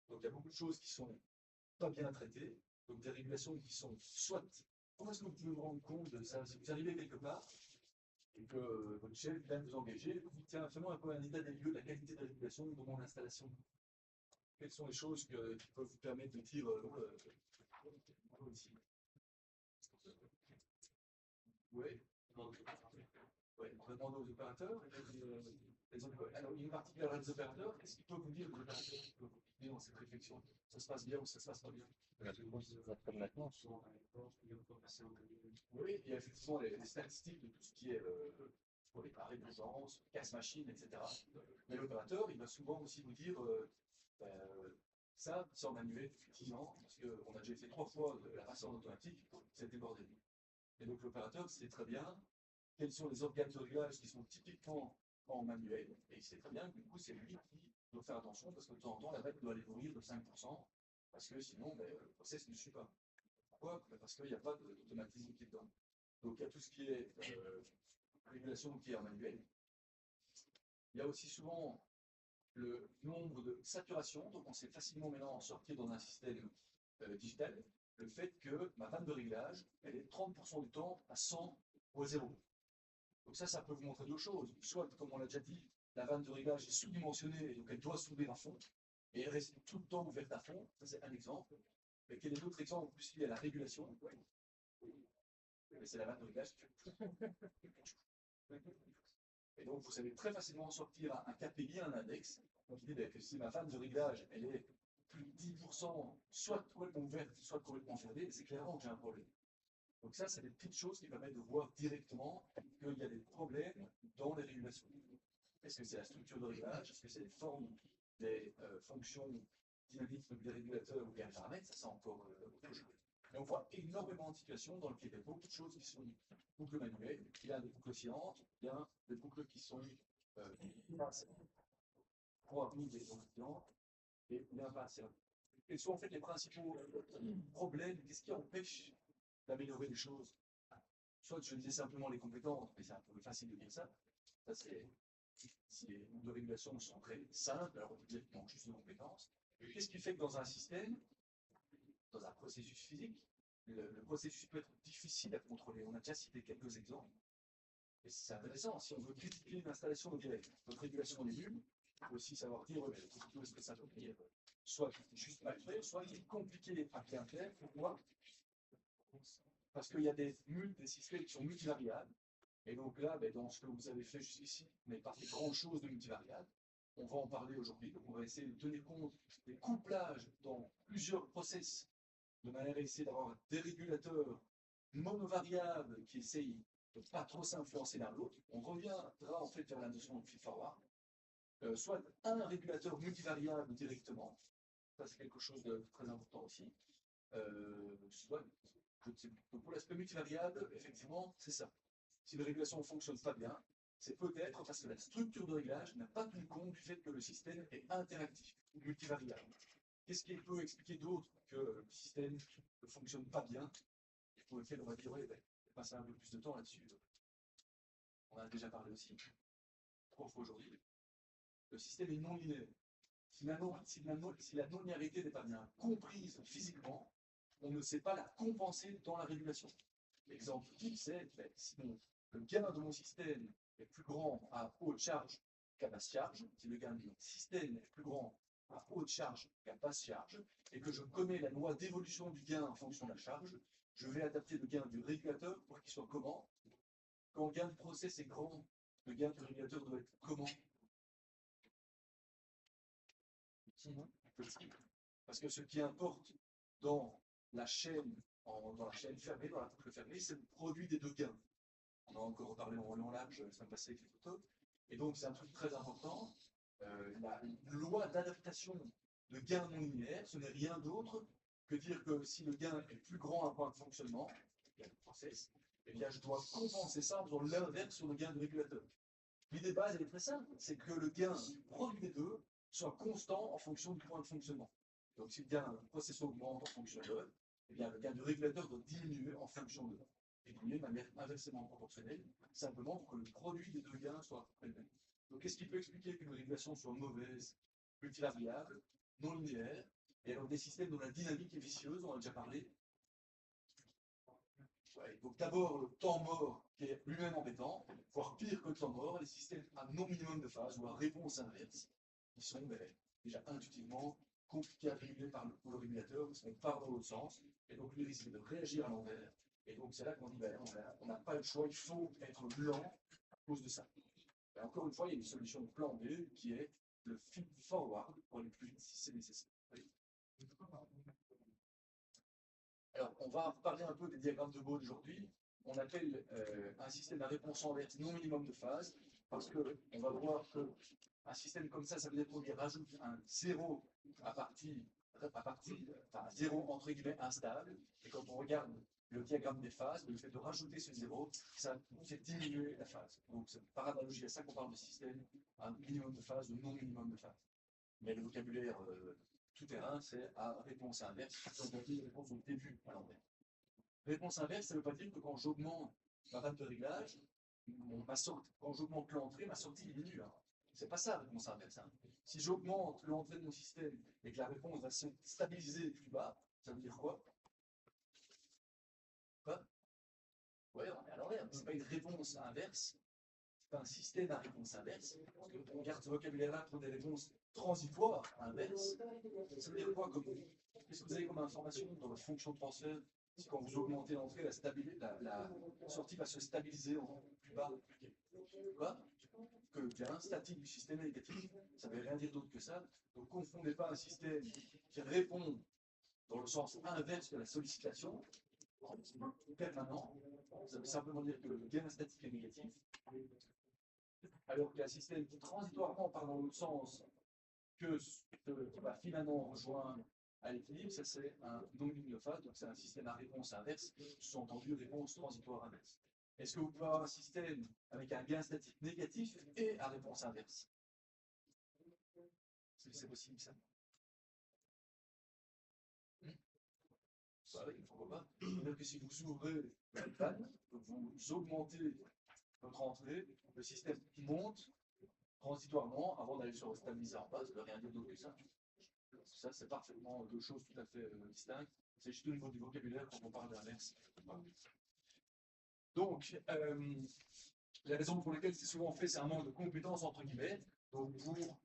Donc, il y a beaucoup de choses qui sont pas bien traitées, donc des régulations qui sont soit... Comment est-ce que vous pouvez vous rendre compte de ça? Si vous arrivez quelque part et que votre chef vient vous engager, vous dites, tiens, fais-moi un peu un état des lieux de la qualité de régulation de mon installation. Quelles sont les choses qui peuvent vous permettre de dire, oui, on va demander aux opérateurs. Alors, il y a une particulière des opérateurs. Qu'est-ce qu'ils peuvent vous dire, les opérateurs qui peuvent vous guider dans cette réflexion? Ça se passe bien ou ça se passe pas bien? Comme maintenant. Oui, il y a effectivement les statistiques de tout ce qui est pour les arrêts d'urgence, casse-machine, etc. Mais l'opérateur, il va souvent aussi vous dire ça, c'est en manuel depuis 10 ans, parce qu'on a déjà fait 3 fois la passation automatique, c'est débordé. Et donc l'opérateur sait très bien quels sont les organes de réglage qui sont typiquement en manuel, et il sait très bien que du coup c'est lui qui doit faire attention, parce que de temps en temps la bête doit aller mourir de 5%, parce que sinon le process ne suit pas. Pourquoi? Parce qu'il n'y a pas d'automatisme qui est dedans. Donc il y a tout ce qui est régulation qui est en manuel. Il y a aussi souvent le nombre de saturation, donc on sait facilement maintenant en sortir dans un système digital, le fait que ma vanne de réglage, elle est 30% du temps à 100 ou à 0. Donc ça peut vous montrer deux choses. Soit, comme on l'a déjà dit, la vanne de réglage est sous-dimensionnée, et donc elle doit s'ouvrir à fond, et elle reste tout le temps ouverte à fond, ça c'est un exemple. Mais quel est l'autre exemple plus lié à la régulation? C'est la vanne de réglage. Et donc, vous savez très facilement sortir un KPI, un index, donc il dit que si ma vanne de réglage, elle est plus de 10%, soit complètement ouverte, soit complètement fermée, c'est clairement que j'ai un problème. Donc ça, c'est des petites choses qui permettent de voir directement qu'il y a des problèmes dans les régulations. Est-ce que c'est la structure de réglage? Est-ce que c'est les formes des fonctions dynamiques des régulateurs ou bien les paramètres? Ça, c'est encore autre chose. Mais on voit énormément de situations dans lesquelles il y a beaucoup de choses qui sont boucles manuelles. Il y a des boucles oscillantes, il y a des boucles qui sont proactives et oscillantes, et il y a pas assez. Quels sont en fait les principaux problèmes? Qu'est-ce qui empêche d'améliorer les choses? Soit je disais simplement les compétences, mais c'est un peu facile de dire ça. Ça c'est si les boucles de régulation sont très simples, alors on peut dire qu'il manque juste de compétences. Qu'est-ce qui fait que dans un système, dans un processus physique, le processus peut être difficile à contrôler? On a déjà cité quelques exemples. Et c'est intéressant, si on veut critiquer l'installation de notre régulation des bulles, il faut aussi savoir dire, ouais, mais est-ce que ça veut dire soit juste mal fait, soit compliqué à bien faire. Pourquoi? Parce qu'il y a des systèmes qui sont multivariables. Et donc là, dans ce que vous avez fait jusqu'ici, vous n'avez pas fait grand-chose de multivariable. On va en parler aujourd'hui. Donc on va essayer de tenir compte des couplages dans plusieurs process, de manière à essayer d'avoir des régulateurs monovariables qui essayent de ne pas trop s'influencer l'un l'autre. On reviendra en fait vers la notion de feed-forward. Soit un régulateur multivariable directement, ça c'est quelque chose de très important aussi. Soit, donc pour l'aspect multivariable, effectivement, c'est ça. Si la régulation ne fonctionne pas bien, c'est peut-être parce que la structure de réglage n'a pas tenu compte du fait que le système est interactif, multivariable. Qu'est-ce qui peut expliquer d'autre que le système ne fonctionne pas bien et pour lequel on va dire, ouais, passer un peu plus de temps là-dessus. On en a déjà parlé aussi, 3 fois aujourd'hui. Le système est non linéaire. Si la non-linéarité n'est pas bien comprise physiquement, on ne sait pas la compenser dans la régulation. L'exemple type, c'est si le gain de mon système est plus grand à haute charge qu'à basse charge, si le gain de mon système est plus grand à haute charge qu'à basse charge, et que je connais la loi d'évolution du gain en fonction de la charge, je vais adapter le gain du régulateur pour qu'il soit comment? Quand le gain du process est grand, le gain du régulateur doit être comment? Parce que ce qui importe dans la chaîne, fermée, dans la boucle fermée, c'est le produit des deux gains. On a encore parlé en long large la semaine passée avec les photos. Et donc c'est un truc très important. La loi d'adaptation de gain non linéaire, ce n'est rien d'autre que dire que si le gain est plus grand à un point de fonctionnement, il y a le process, eh bien je dois compenser ça en faisant l'inverse sur le gain du régulateur. L'idée de base, elle est très simple, c'est que le gain du produit des deux soit constant en fonction du point de fonctionnement. Donc si le gain du process augmente en fonction de l'heure, eh bien le gain du régulateur doit diminuer en fonction de l'heure. Et diminuer de manière inversement proportionnelle, simplement pour que le produit des deux gains soit le même. Donc qu'est-ce qui peut expliquer qu'une régulation soit mauvaise, multivariable, non linéaire, et alors des systèmes dont la dynamique est vicieuse, on en a déjà parlé. Ouais, donc d'abord le temps mort qui est lui-même embêtant, voire pire que le temps mort, les systèmes à non minimum de phase ou à réponse inverse, qui sont déjà intuitivement compliqués à réguler pour le régulateur, parce qu'on part dans l'autre sens, et donc lui risque de réagir à l'envers. Et donc c'est là qu'on dit on n'a pas le choix, il faut être blanc à cause de ça. Et encore une fois, il y a une solution plan B qui est le feed forward pour aller plus vite si c'est nécessaire. Oui. Alors, on va parler un peu des diagrammes de Bode aujourd'hui. On appelle un système à réponse inverse non minimum de phase, parce qu'on va voir qu'un système comme ça veut dire qu'on y rajoute un 0 enfin 0 entre guillemets instable. Et quand on regarde le diagramme des phases, le fait de rajouter ce 0, ça fait diminuer la phase. Donc, c'est par analogie à ça qu'on parle de système à minimum de phase ou non minimum de phase. Mais le vocabulaire tout-terrain, c'est à réponse inverse. Donc, on dit réponse au début à l'envers. Réponse inverse, ça ne veut pas dire que quand j'augmente ma vanne de réglage, quand j'augmente l'entrée, ma sortie diminue. Hein. C'est pas ça, la réponse inverse. Hein. Si j'augmente l'entrée de mon système et que la réponse va se stabiliser plus bas, ça veut dire quoi? Quoi? Ouais, on est à l'envers. C'est pas une réponse inverse. un système à réponse inverse. Parce que on garde ce vocabulaire-là pour des réponses transitoires, inverses. Ça veut dire quoi comme qu'est-ce que vous avez comme information dans votre fonction de transfert? C'est quand vous augmentez l'entrée, la sortie va se stabiliser en plus bas. Quoi? Que gain statique du système est négatif. Ça ne veut rien dire d'autre que ça. Donc, ne confondez pas un système qui répond dans le sens inverse de la sollicitation, permanent. Ça veut simplement dire que le gain statique est négatif. Alors qu'il y a un système qui transitoirement part dans l'autre sens, qui va finalement rejoindre à l'équilibre, ça c'est un non-bibliophase, donc c'est un système à réponse inverse, sous-entendu réponse transitoire inverse. Est-ce que vous pouvez avoir un système avec un gain statique négatif et à réponse inverse? C'est possible ça? Bah oui, pourquoi pas. C'est-à-dire que si vous ouvrez une panne, vous augmentez votre entrée, le système monte transitoirement avant d'aller sur le stabiliseur en base, ça ne veut rien dire d'autre que ça. Ça, c'est parfaitement deux choses tout à fait distinctes. C'est juste au niveau du vocabulaire quand on parle d'inverse. Donc, la raison pour laquelle c'est souvent fait, c'est un manque de compétences, entre guillemets. Donc, pour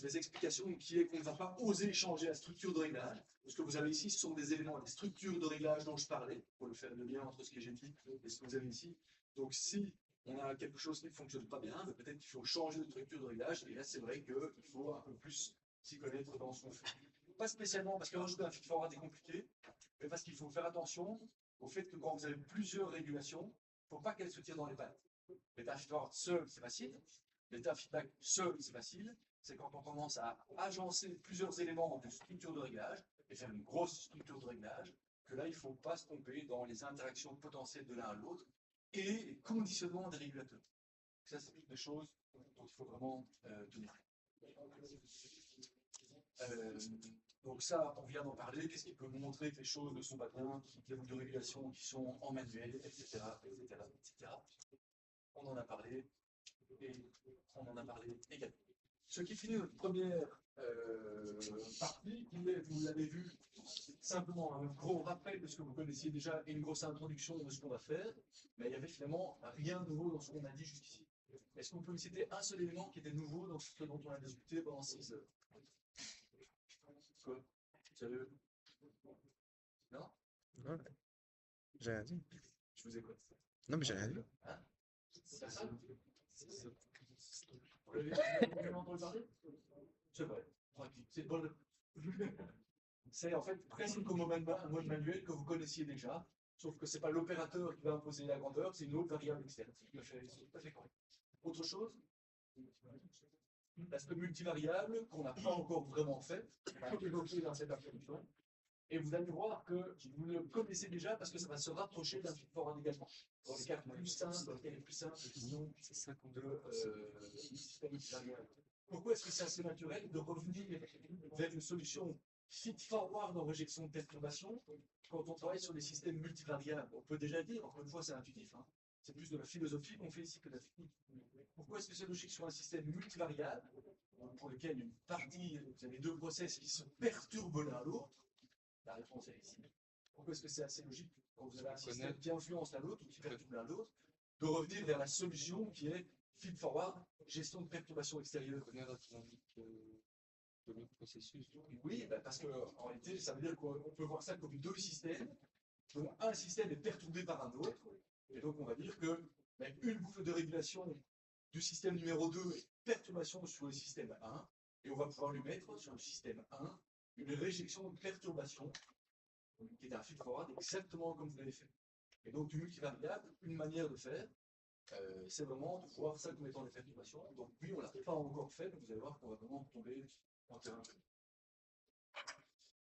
les explications qui est qu'on ne va pas oser changer la structure de réglage. Ce que vous avez ici, ce sont des éléments, des structures de réglage dont je parlais, pour le faire le lien entre ce que j'ai dit et ce que vous avez ici. Donc, si on a quelque chose qui ne fonctionne pas bien, peut-être qu'il faut changer de structure de réglage. Et là, c'est vrai qu'il faut un peu plus s'y connaître dans ce qu'on fait. Pas spécialement parce que rajouter un feed-forward est compliqué, mais parce qu'il faut faire attention au fait que quand vous avez plusieurs régulations, il ne faut pas qu'elles se tirent dans les pattes. Mettre un feed-forward seul, c'est facile. Mettre un feedback seul, c'est facile. C'est quand on commence à agencer plusieurs éléments de structure de réglage et faire une grosse structure de réglage, que là, il ne faut pas se tromper dans les interactions potentielles de l'un à l'autre et les conditionnements des régulateurs. Ça, c'est toutes des choses dont il faut vraiment tenir. Donc ça, on vient d'en parler. Qu'est-ce qui peut montrer que les choses ne sont pas bien, les boucles de régulation qui sont en manuel, etc., etc., etc. On en a parlé et on en a parlé également. Ce qui finit notre première partie, vous l'avez vu, simplement un gros rappel de ce que vous connaissiez déjà et une grosse introduction de ce qu'on va faire, mais il y avait finalement rien de nouveau dans ce qu'on a dit jusqu'ici. Est-ce qu'on peut me citer un seul élément qui était nouveau dans ce dont on a discuté pendant 6 heures? Quoi? Sérieux? Non? Non, j'ai rien dit. Je vous écoute. Non, mais j'ai rien dit. Hein? C'est ça? Vous l'avez entendu parler? C'est vrai. C'est bon. C'est en fait presque comme un mode manuel que vous connaissiez déjà, sauf que ce n'est pas l'opérateur qui va imposer la grandeur, c'est une autre variable externe. C'est tout à fait correct. Autre chose? L'aspect multivariable qu'on n'a pas encore vraiment fait, on a évoqué dans cette introduction. Et vous allez voir que vous le connaissez déjà parce que ça va se rapprocher d'un feed-forward également. Dans les cas plus simples, dans lesquels les plus simples, disons, de système multivariable. Pourquoi est-ce que c'est assez naturel de revenir vers une solution feed-forward en réjection de perturbation quand on travaille sur des systèmes multivariables? On peut déjà dire, encore une fois, c'est intuitif, hein. C'est plus de la philosophie qu'on fait ici que de la technique. Pourquoi est-ce que c'est logique sur un système multivariable pour lequel une partie, vous avez deux process qui se perturbent l'un à l'autre? La réponse est ici. Pourquoi est-ce que c'est assez logique quand vous avez un système qui influence l'un l'autre ou qui perturbe l'un l'autre, de revenir vers la solution qui est feed-forward, gestion de perturbation extérieure? Connaître la dynamique de l'autre processus. Oui, parce qu'en réalité, ça veut dire qu'on peut voir ça comme deux systèmes, dont un système est perturbé par un autre, et donc on va dire que une boucle de régulation du système numéro 2 est perturbation sur le système 1, et on va pouvoir lui mettre sur le système 1 une réjection de perturbation, qui est un feed-forward exactement comme vous l'avez fait. Et donc du multivariable, une manière de faire, c'est vraiment de voir ça comme étant des perturbations. Donc oui, on ne l'a pas encore fait, mais vous allez voir qu'on va vraiment tomber en terrain.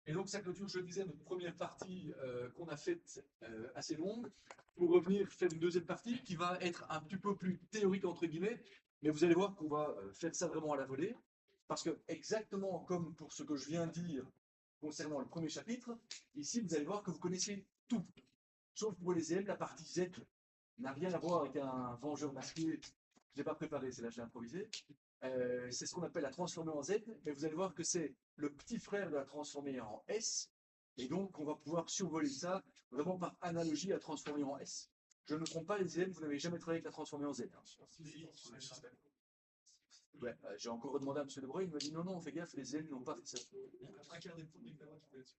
Et donc ça clôture, je le disais, notre première partie qu'on a faite assez longue, pour revenir faire une deuxième partie qui va être un petit peu plus théorique entre guillemets, mais vous allez voir qu'on va faire ça vraiment à la volée, parce que exactement comme pour ce que je viens de dire concernant le premier chapitre, ici vous allez voir que vous connaissez tout, sauf pour les EM, la partie Z n'a rien à voir avec un vengeur masqué, je n'ai pas préparé, c'est là que j'ai improvisé. C'est ce qu'on appelle la transformée en Z, mais vous allez voir que c'est le petit frère de la transformée en S, et donc on va pouvoir survoler ça vraiment par analogie à transformer en S. Je ne me trompe pas, les ZN, vous n'avez jamais travaillé avec la transformée en Z. Hein. Ouais, j'ai encore demandé à M. De Bruyne, il m'a dit non, non, fais gaffe, les ZN n'ont pas fait ça. Un quart des points de l'examen qui peut être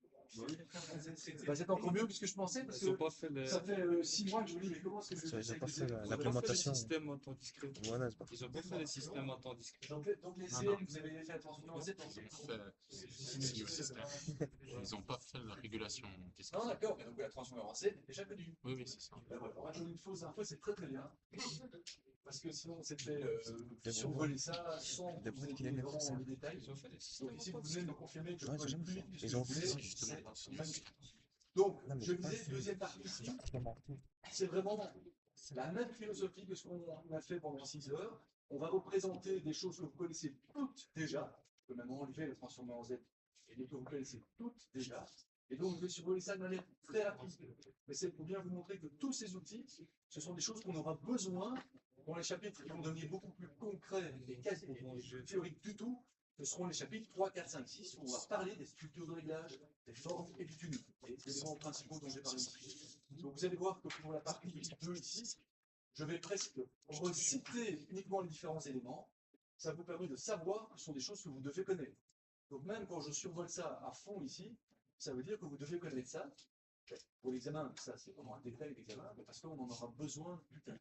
Bah, c'est encore mieux que ce que je pensais, parce Ils n'ont que pas fait le... ça fait 6 mois que je me dis, mais comment est-ce que je Ça, vais ils faire ont pas avec fait les ZN? Ils ont pas fait le l'implémentation. système en temps discret. Voilà, c'est pas Ils ont pas fait le système en temps discret. Donc les Non, ZN, non. vous avez fait la transformée en Z. Si au système. Ils n'ont pas fait la régulation. Qu'est-ce que Non, c'est? d'accord, mais donc la transformée en Z est déjà connue. Oui, oui, c'est ça. Ben voilà, on a donné une fausse info, c'est très très bien. Parce que sinon, c'était survoler ça sans Des vous bons donner qu'il aime bien vraiment faire ça. les détails. Ils ont fait le système Donc en ici, temps vous venez de discret. me confirmer que Ouais, ils ont jamais fait. Ils ont fait, justement. c'est magnifique. Donc, Non, mais je j'ai pas disais, fait. deuxième partie ici, c'est vraiment la même philosophie que ce qu'on a fait pendant 6 heures. On va représenter des choses que vous connaissez toutes déjà. Je peux même enlever le transformer en Z et que vous connaissez toutes déjà. Et donc, je vais survoler ça de manière très rapide. Mais c'est pour bien vous montrer que tous ces outils, ce sont des choses qu'on aura besoin dans les chapitres qui vont devenir beaucoup plus concrets et quasi théoriques du tout. Ce seront les chapitres 3, 4, 5, 6, où on va parler des structures de réglage, des formes et du tuning, les éléments principaux dont j'ai parlé ici. Donc vous allez voir que pour la partie 2 ici, je vais presque reciter uniquement les différents éléments. Ça vous permet de savoir que ce sont des choses que vous devez connaître. Donc même quand je survole ça à fond ici, ça veut dire que vous devez connaître ça. Pour l'examen, ça c'est vraiment un détail d'examen, mais parce qu'on en aura besoin plus tard.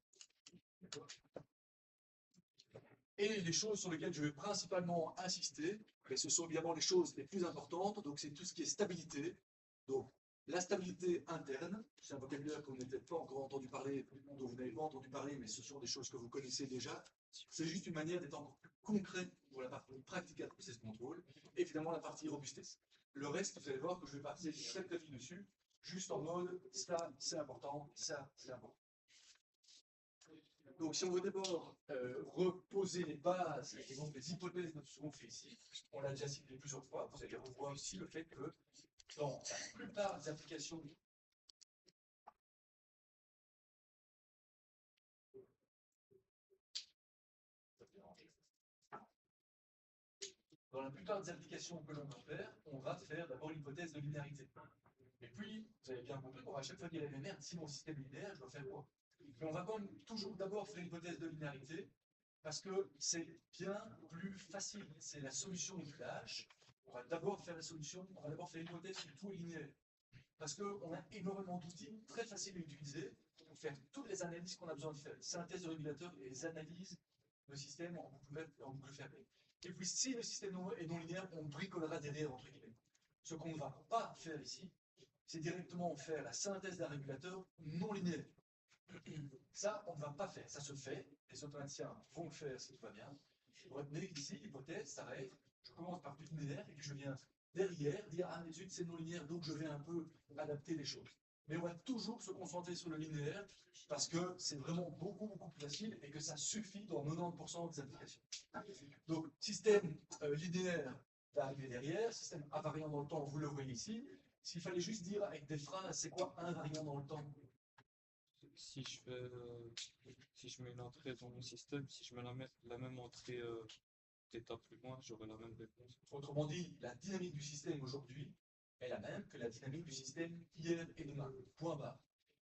D'accord ? Et les choses sur lesquelles je vais principalement insister, mais ce sont évidemment les choses les plus importantes, donc c'est tout ce qui est stabilité. Donc la stabilité interne, c'est un vocabulaire que vous n'avez peut-être pas encore entendu parler, dont vous n'avez pas entendu parler, mais ce sont des choses que vous connaissez déjà. C'est juste une manière d'être encore plus concret pour la partie practical process control, et évidemment la partie robustesse. Le reste, vous allez voir que je vais passer très très vite dessus, juste en mode, ça c'est important, ça c'est important. Donc, si on veut d'abord reposer les bases et donc les hypothèses de ce qu'on fait ici, on l'a déjà cité plusieurs fois, vous allez revoir aussi le fait que dans la plupart des applications que l'on va faire, on va faire d'abord l'hypothèse de linéarité. Et puis, vous avez bien compris qu'on va à chaque fois dire, mais merde, si mon système est linéaire, je dois faire quoi? Mais on va quand même toujours d'abord faire l'hypothèse de linéarité, parce que c'est bien plus facile. C'est la solution du clash. On va d'abord faire la solution, on va d'abord faire l'hypothèse que tout est linéaire. Parce qu'on a énormément d'outils très faciles à utiliser pour faire toutes les analyses qu'on a besoin de faire. Synthèse de régulateur et les analyses de système en boucle fermée. Et puis si le système est non linéaire, on bricolera derrière, entre guillemets. Ce qu'on ne va pas faire ici, c'est directement faire la synthèse d'un régulateur non linéaire. Ça, on ne va pas faire. Ça se fait. Les automaticiens vont le faire si tout va bien. Retenez qu'ici, l'hypothèse s'arrête. Je commence par du linéaire et puis je viens derrière dire ah, les c'est non linéaire, donc je vais un peu adapter les choses. Mais on va toujours se concentrer sur le linéaire parce que c'est vraiment beaucoup, beaucoup plus facile et que ça suffit dans 90% des applications. Donc, système linéaire va arriver derrière, système invariant dans le temps, vous le voyez ici. S'il fallait juste dire avec des phrases, c'est quoi invariant dans le temps? Si je mets une entrée dans mon système, si je mets la même entrée d'état plus loin, j'aurai la même réponse. Autrement dit, la dynamique du système aujourd'hui est la même que la dynamique du système hier et demain. Point barre.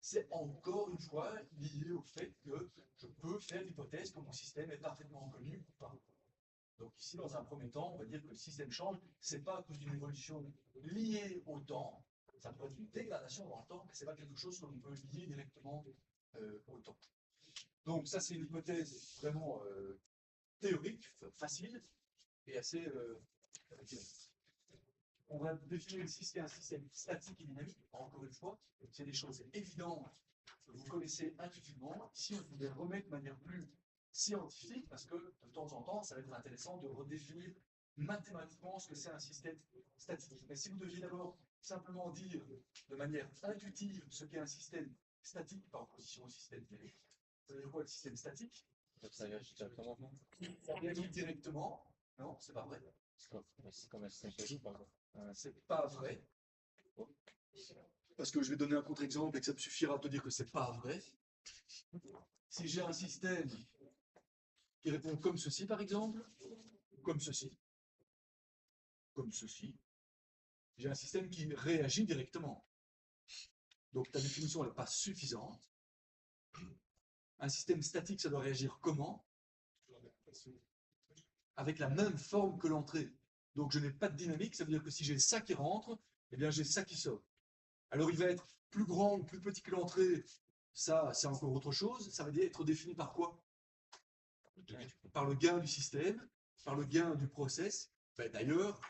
C'est encore une fois lié au fait que je peux faire l'hypothèse que mon système est parfaitement connu ou pas. Donc ici, dans un premier temps, on va dire que le système change. Ce n'est pas à cause d'une évolution liée au temps. Ça peut être une dégradation dans le temps, mais ce n'est pas quelque chose que l'on peut lier directement au temps. Donc ça, c'est une hypothèse vraiment théorique, facile et assez directe. On va définir ici ce qu'est un système statique et dynamique. Encore une fois, c'est des choses évidentes que vous connaissez intuitivement. Ici, on pouvait remettre de manière plus scientifique parce que de temps en temps, ça va être intéressant de redéfinir mathématiquement ce que c'est un système statique. Mais si vous deviez d'abord simplement dire de manière intuitive ce qu'est un système statique par opposition au système dynamique, ça veut dire quoi le système statique? Ça réagit directement. Ça réagit directement. Non, c'est pas vrai. C'est comme un système physique, par exemple. C'est pas vrai. Parce que je vais donner un contre-exemple et que ça me suffira à te dire que c'est pas vrai. Si j'ai un système qui répond comme ceci, par exemple, comme ceci, j'ai un système qui réagit directement. Donc ta définition n'est pas suffisante. Un système statique, ça doit réagir comment? Avec la même forme que l'entrée. Donc je n'ai pas de dynamique, ça veut dire que si j'ai ça qui rentre, eh bien j'ai ça qui sort. Alors il va être plus grand ou plus petit que l'entrée, ça c'est encore autre chose, ça va être défini par quoi? Par le gain du système, par le gain du process. D'ailleurs,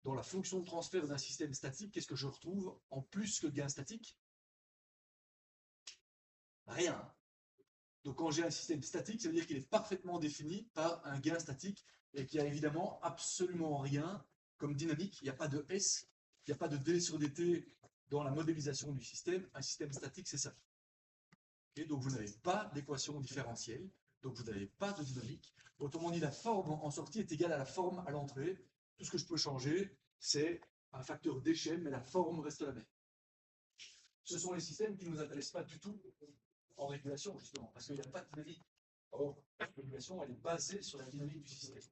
dans la fonction de transfert d'un système statique, qu'est-ce que je retrouve en plus que gain statique? Rien. Donc quand j'ai un système statique, ça veut dire qu'il est parfaitement défini par un gain statique et qu'il n'y a évidemment absolument rien comme dynamique. Il n'y a pas de S, il n'y a pas de d sur dt dans la modélisation du système. Un système statique, c'est ça. Okay, donc vous n'avez pas d'équation différentielle, donc vous n'avez pas de dynamique. Autrement dit, la forme en sortie est égale à la forme à l'entrée. Tout ce que je peux changer, c'est un facteur d'échelle, mais la forme reste la même. Ce sont les systèmes qui ne nous intéressent pas du tout en régulation, justement, parce qu'il n'y a pas de dynamique. Or, la régulation, elle est basée sur la dynamique du système.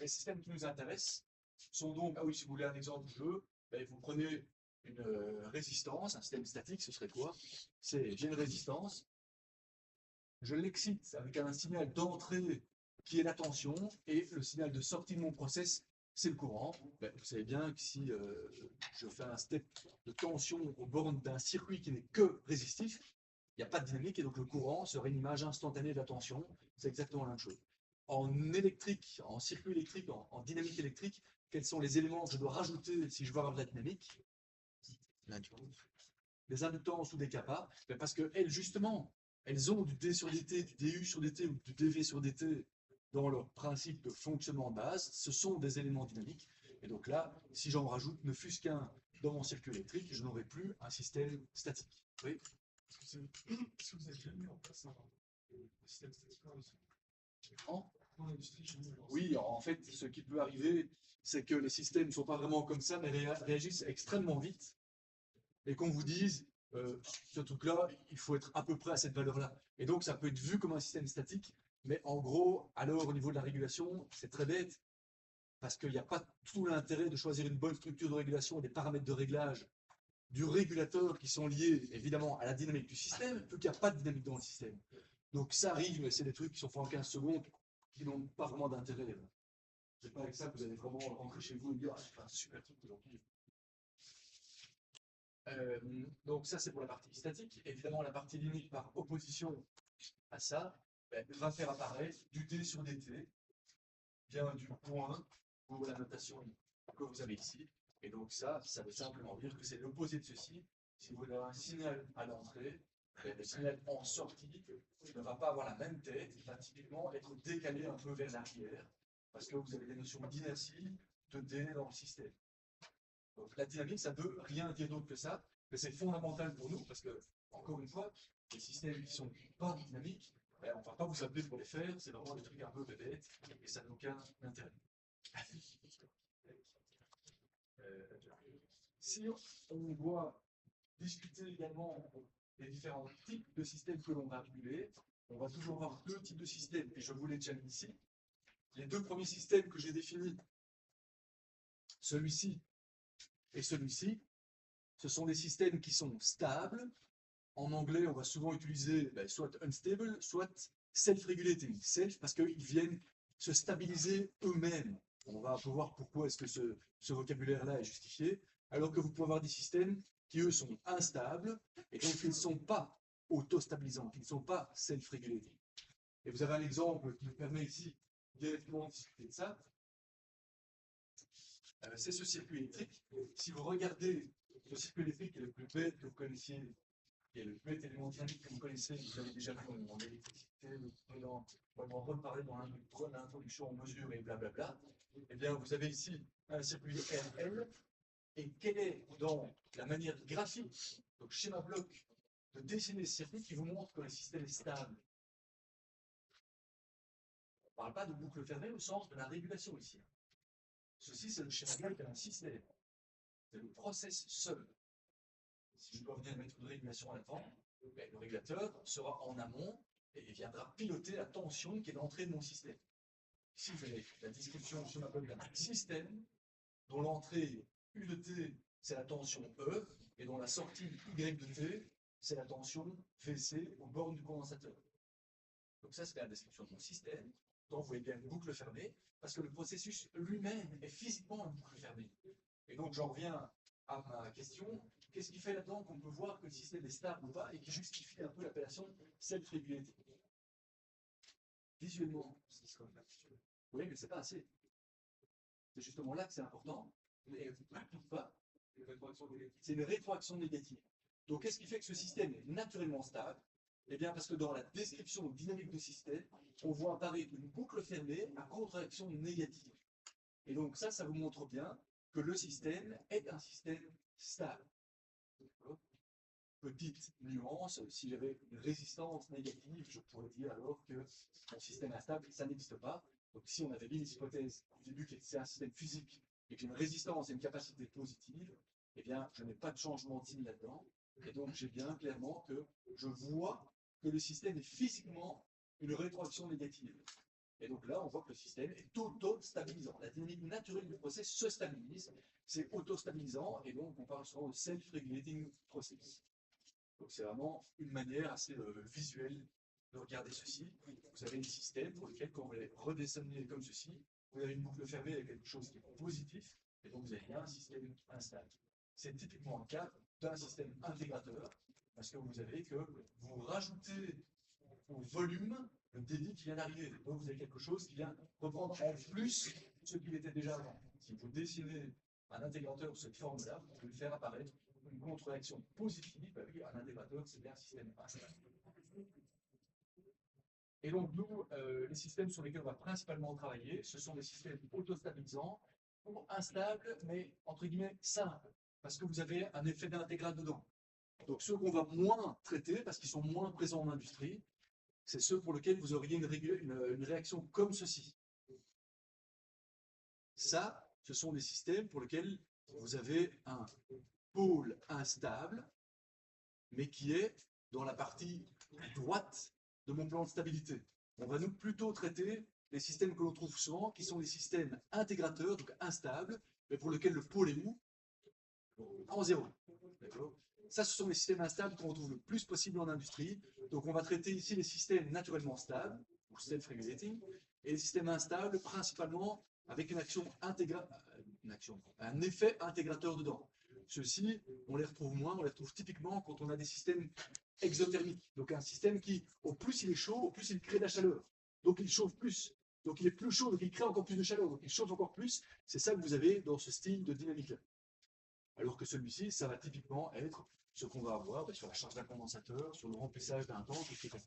Les systèmes qui nous intéressent sont donc, ah oui, si vous voulez un exemple de jeu, vous prenez une résistance, un système statique, ce serait quoi? J'ai une résistance, je l'excite avec un signal d'entrée qui est la tension, et le signal de sortie de mon process, c'est le courant. Vous savez bien que si je fais un step de tension aux bornes d'un circuit qui n'est que résistif, il n'y a pas de dynamique, et donc le courant serait une image instantanée de la tension. C'est exactement la même chose. En électrique, en circuit électrique, en dynamique électrique, quels sont les éléments que je dois rajouter si je veux avoir de la dynamique? Des inductances ou des kappas, parce qu'elles, justement, elles ont du d sur dt, du du sur dt ou du dv sur dt dans leur principe de fonctionnement de base. Ce sont des éléments dynamiques. Et donc là, si j'en rajoute ne fût-ce qu'un dans mon circuit électrique, je n'aurai plus un système statique. Oui. Est-ce que vous avez déjà mis en place un système statique dans l'industrie? Oui, en fait, ce qui peut arriver, c'est que les systèmes ne sont pas vraiment comme ça, mais réagissent extrêmement vite. Et qu'on vous dise, ce truc-là, il faut être à peu près à cette valeur-là. Et donc, ça peut être vu comme un système statique, mais en gros, alors, au niveau de la régulation, c'est très bête, parce qu'il n'y a pas tout l'intérêt de choisir une bonne structure de régulation et des paramètres de réglage du régulateur qui sont liés, évidemment, à la dynamique du système, vu qu'il n'y a pas de dynamique dans le système. Donc, ça arrive, mais c'est des trucs qui sont faits en 15 secondes, qui n'ont pas vraiment d'intérêt. C'est pas avec ça que vous allez vraiment rentrer chez vous et dire, ah, j'ai fait un super truc aujourd'hui. Donc ça, c'est pour la partie statique. Évidemment, la partie dynamique, par opposition à ça, va faire apparaître du d sur dt, bien du point pour la notation que vous avez ici. Et donc ça veut simplement dire que c'est l'opposé de ceci. Si vous avez un signal à l'entrée, le signal en sortie ne va pas avoir la même tête, il va typiquement être décalé un peu vers l'arrière, parce que vous avez des notions d'inertie, de délai dans le système. Donc la dynamique, ça ne veut rien dire d'autre que ça, mais c'est fondamental pour nous, parce que, encore une fois, les systèmes qui ne sont pas dynamiques, on ne va pas vous appeler pour les faire, c'est vraiment des trucs un peu bébêtes, et ça n'a aucun intérêt. Si on doit discuter également des différents types de systèmes que l'on va réguler, on va toujours avoir deux types de systèmes, et je vous l'ai déjà mis ici. Les deux premiers systèmes que j'ai définis, celui-ci et celui-ci, ce sont des systèmes qui sont stables. En anglais, on va souvent utiliser soit unstable, soit self-regulating. Self, parce qu'ils viennent se stabiliser eux-mêmes. On va voir pourquoi est-ce que ce vocabulaire-là est justifié. Alors que vous pouvez avoir des systèmes qui, eux, sont instables, et donc qui ne sont pas auto-stabilisants, qui ne sont pas self-regulating. Et vous avez un exemple qui me permet ici directement de discuter de ça. C'est ce circuit électrique. Si vous regardez le circuit électrique qui est le plus bête que vous connaissiez, qui est le plus bête élément dynamique que vous connaissez, vous avez déjà vu en électricité, on va en reparler dans l'introduction en mesure et blablabla. Eh bien, vous avez ici un circuit RL, et quelle est dans la manière graphique, donc schéma bloc, de dessiner ce circuit qui vous montre que le système est stable. On ne parle pas de boucle fermée au sens de la régulation ici. Ceci, c'est le schéma bloc d'un système. C'est le process seul. Si je dois venir mettre une régulation à l'avant, le régulateur sera en amont et viendra piloter la tension qui est l'entrée de mon système. Ici, vous avez la description du schéma bloc d'un système dont l'entrée U de T, c'est la tension E, et dont la sortie Y de T, c'est la tension VC aux bornes du condensateur. Donc ça, c'est la description de mon système. Donc vous voyez bien une boucle fermée, parce que le processus lui-même est physiquement une boucle fermée. Et donc j'en reviens à ma question, qu'est-ce qui fait là-dedans qu'on peut voir que le système est stable ou pas, et qui justifie un peu l'appellation self-regulating? Visuellement, c'est ce qu'on a. Oui, mais c'est pas assez. C'est justement là que c'est important. Mais pas. C'est une rétroaction négative. Donc, qu'est-ce qui fait que ce système est naturellement stable? Eh bien, parce que dans la description dynamique de système, on voit apparaître une boucle fermée à contre-réaction négative. Et donc, ça vous montre bien que le système est un système stable. Petite nuance, si j'avais une résistance négative, je pourrais dire alors que mon système instable, ça n'existe pas. Donc, si on avait mis l'hypothèse du début que c'est un système physique et que j'ai une résistance et une capacité positive, eh bien, je n'ai pas de changement de signe là-dedans. Et donc, j'ai bien clairement que je vois que le système est physiquement une rétroaction négative. Et donc là, on voit que le système est auto-stabilisant. La dynamique naturelle du process se stabilise, c'est auto-stabilisant, et donc on parle souvent de self-regulating process. Donc c'est vraiment une manière assez visuelle de regarder ceci. Vous avez un système pour lequel, quand vous les redescendez comme ceci, vous avez une boucle fermée avec quelque chose qui est positif, et donc vous avez bien un système instable. C'est typiquement le cas d'un système intégrateur, parce que vous avez que vous rajoutez au volume le débit qui vient d'arriver. Donc vous avez quelque chose qui vient reprendre en plus ce qu'il était déjà avant. Si vous dessinez un intégrateur de cette forme-là, vous pouvez faire apparaître une contre-réaction positive. Ben oui, un intégrateur, c'est bien un système instable. Et donc, nous, les systèmes sur lesquels on va principalement travailler, ce sont des systèmes autostabilisants ou instables, mais entre guillemets simples, parce que vous avez un effet d'intégral dedans. Donc, ceux qu'on va moins traiter, parce qu'ils sont moins présents en industrie, c'est ceux pour lesquels vous auriez une réaction comme ceci. Ça, ce sont des systèmes pour lesquels vous avez un pôle instable, mais qui est dans la partie droite de mon plan de stabilité. On va nous plutôt traiter les systèmes que l'on trouve souvent, qui sont des systèmes intégrateurs, donc instables, mais pour lesquels le pôle est où? En zéro. Ça, ce sont les systèmes instables qu'on retrouve le plus possible en industrie. Donc, on va traiter ici les systèmes naturellement stables, ou self-regulating, et les systèmes instables, principalement avec une action un effet intégrateur dedans. Ceux-ci, on les retrouve moins, on les retrouve typiquement quand on a des systèmes exothermiques. Donc, un système qui, au plus il est chaud, au plus il crée de la chaleur. Donc, il chauffe plus. Donc, il est plus chaud, donc il crée encore plus de chaleur. Donc, il chauffe encore plus. C'est ça que vous avez dans ce style de dynamique-là. Alors que celui-ci, ça va typiquement être ce qu'on va avoir sur la charge d'un condensateur, sur le remplissage d'un tank, etc.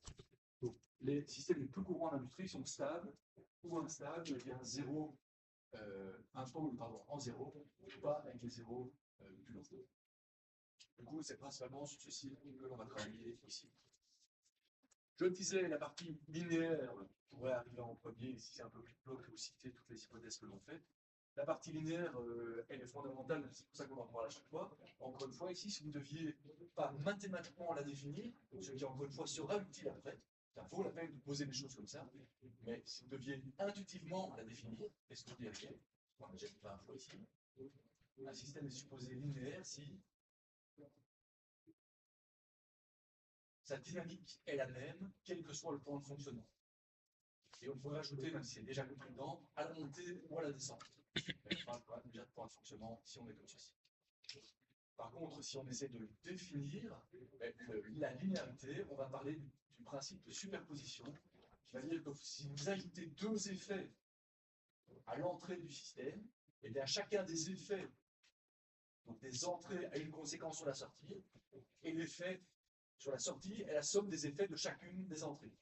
Donc, les systèmes les plus courants en industrie sont stables ou instables, il y a un pôle en zéro, pas avec les zéros plus longs. Du coup, c'est principalement sur ceci que l'on va travailler ici. Je disais, la partie linéaire pourrait arriver en premier, ici c'est un peu plus bloc que vous citez toutes les hypothèses que l'on fait. La partie linéaire, elle est fondamentale, c'est pour ça qu'on en parle à chaque fois. Encore une fois, ici, si vous ne deviez pas mathématiquement la définir, ce qui encore une fois sera utile après, ça vaut la peine de poser des choses comme ça, mais si vous deviez intuitivement la définir, est-ce que vous diriez, on a déjà dit 20 fois ici, un système est supposé linéaire si sa dynamique est la même, quel que soit le point de fonctionnement. Et on pourrait ajouter, même si c'est déjà compris dedans, à la montée ou à la descente. Mais on parle quand même déjà de point de fonctionnement si on est comme ceci. Par contre, si on essaie de le définir, la linéarité, on va parler du principe de superposition, qui va dire que si vous ajoutez deux effets à l'entrée du système, et bien chacun des effets, donc des entrées, a une conséquence sur la sortie, et l'effet sur la sortie est la somme des effets de chacune des entrées.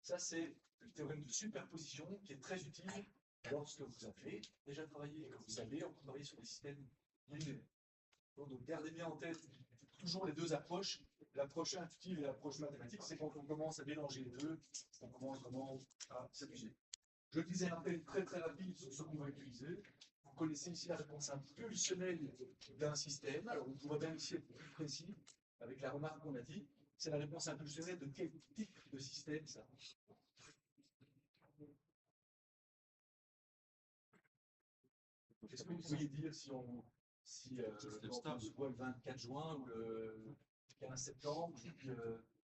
Ça, c'est le théorème de superposition qui est très utile lorsque vous avez déjà travaillé et que vous savez, on peut travailler sur des systèmes linéaires. Donc, gardez bien en tête toujours les deux approches. L'approche intuitive et l'approche mathématique, c'est quand on commence à mélanger les deux, on commence vraiment à s'amuser. Je disais un rappel très très rapide sur ce qu'on va utiliser. Vous connaissez ici la réponse impulsionnelle d'un système. Alors, on pourrait bien ici être plus précis avec la remarque qu'on a dit. C'est la réponse impulsionnelle de quel type de système ça? Est-ce que vous pourriez dire si on se voit le 24 juin ou 15 septembre. Et puis,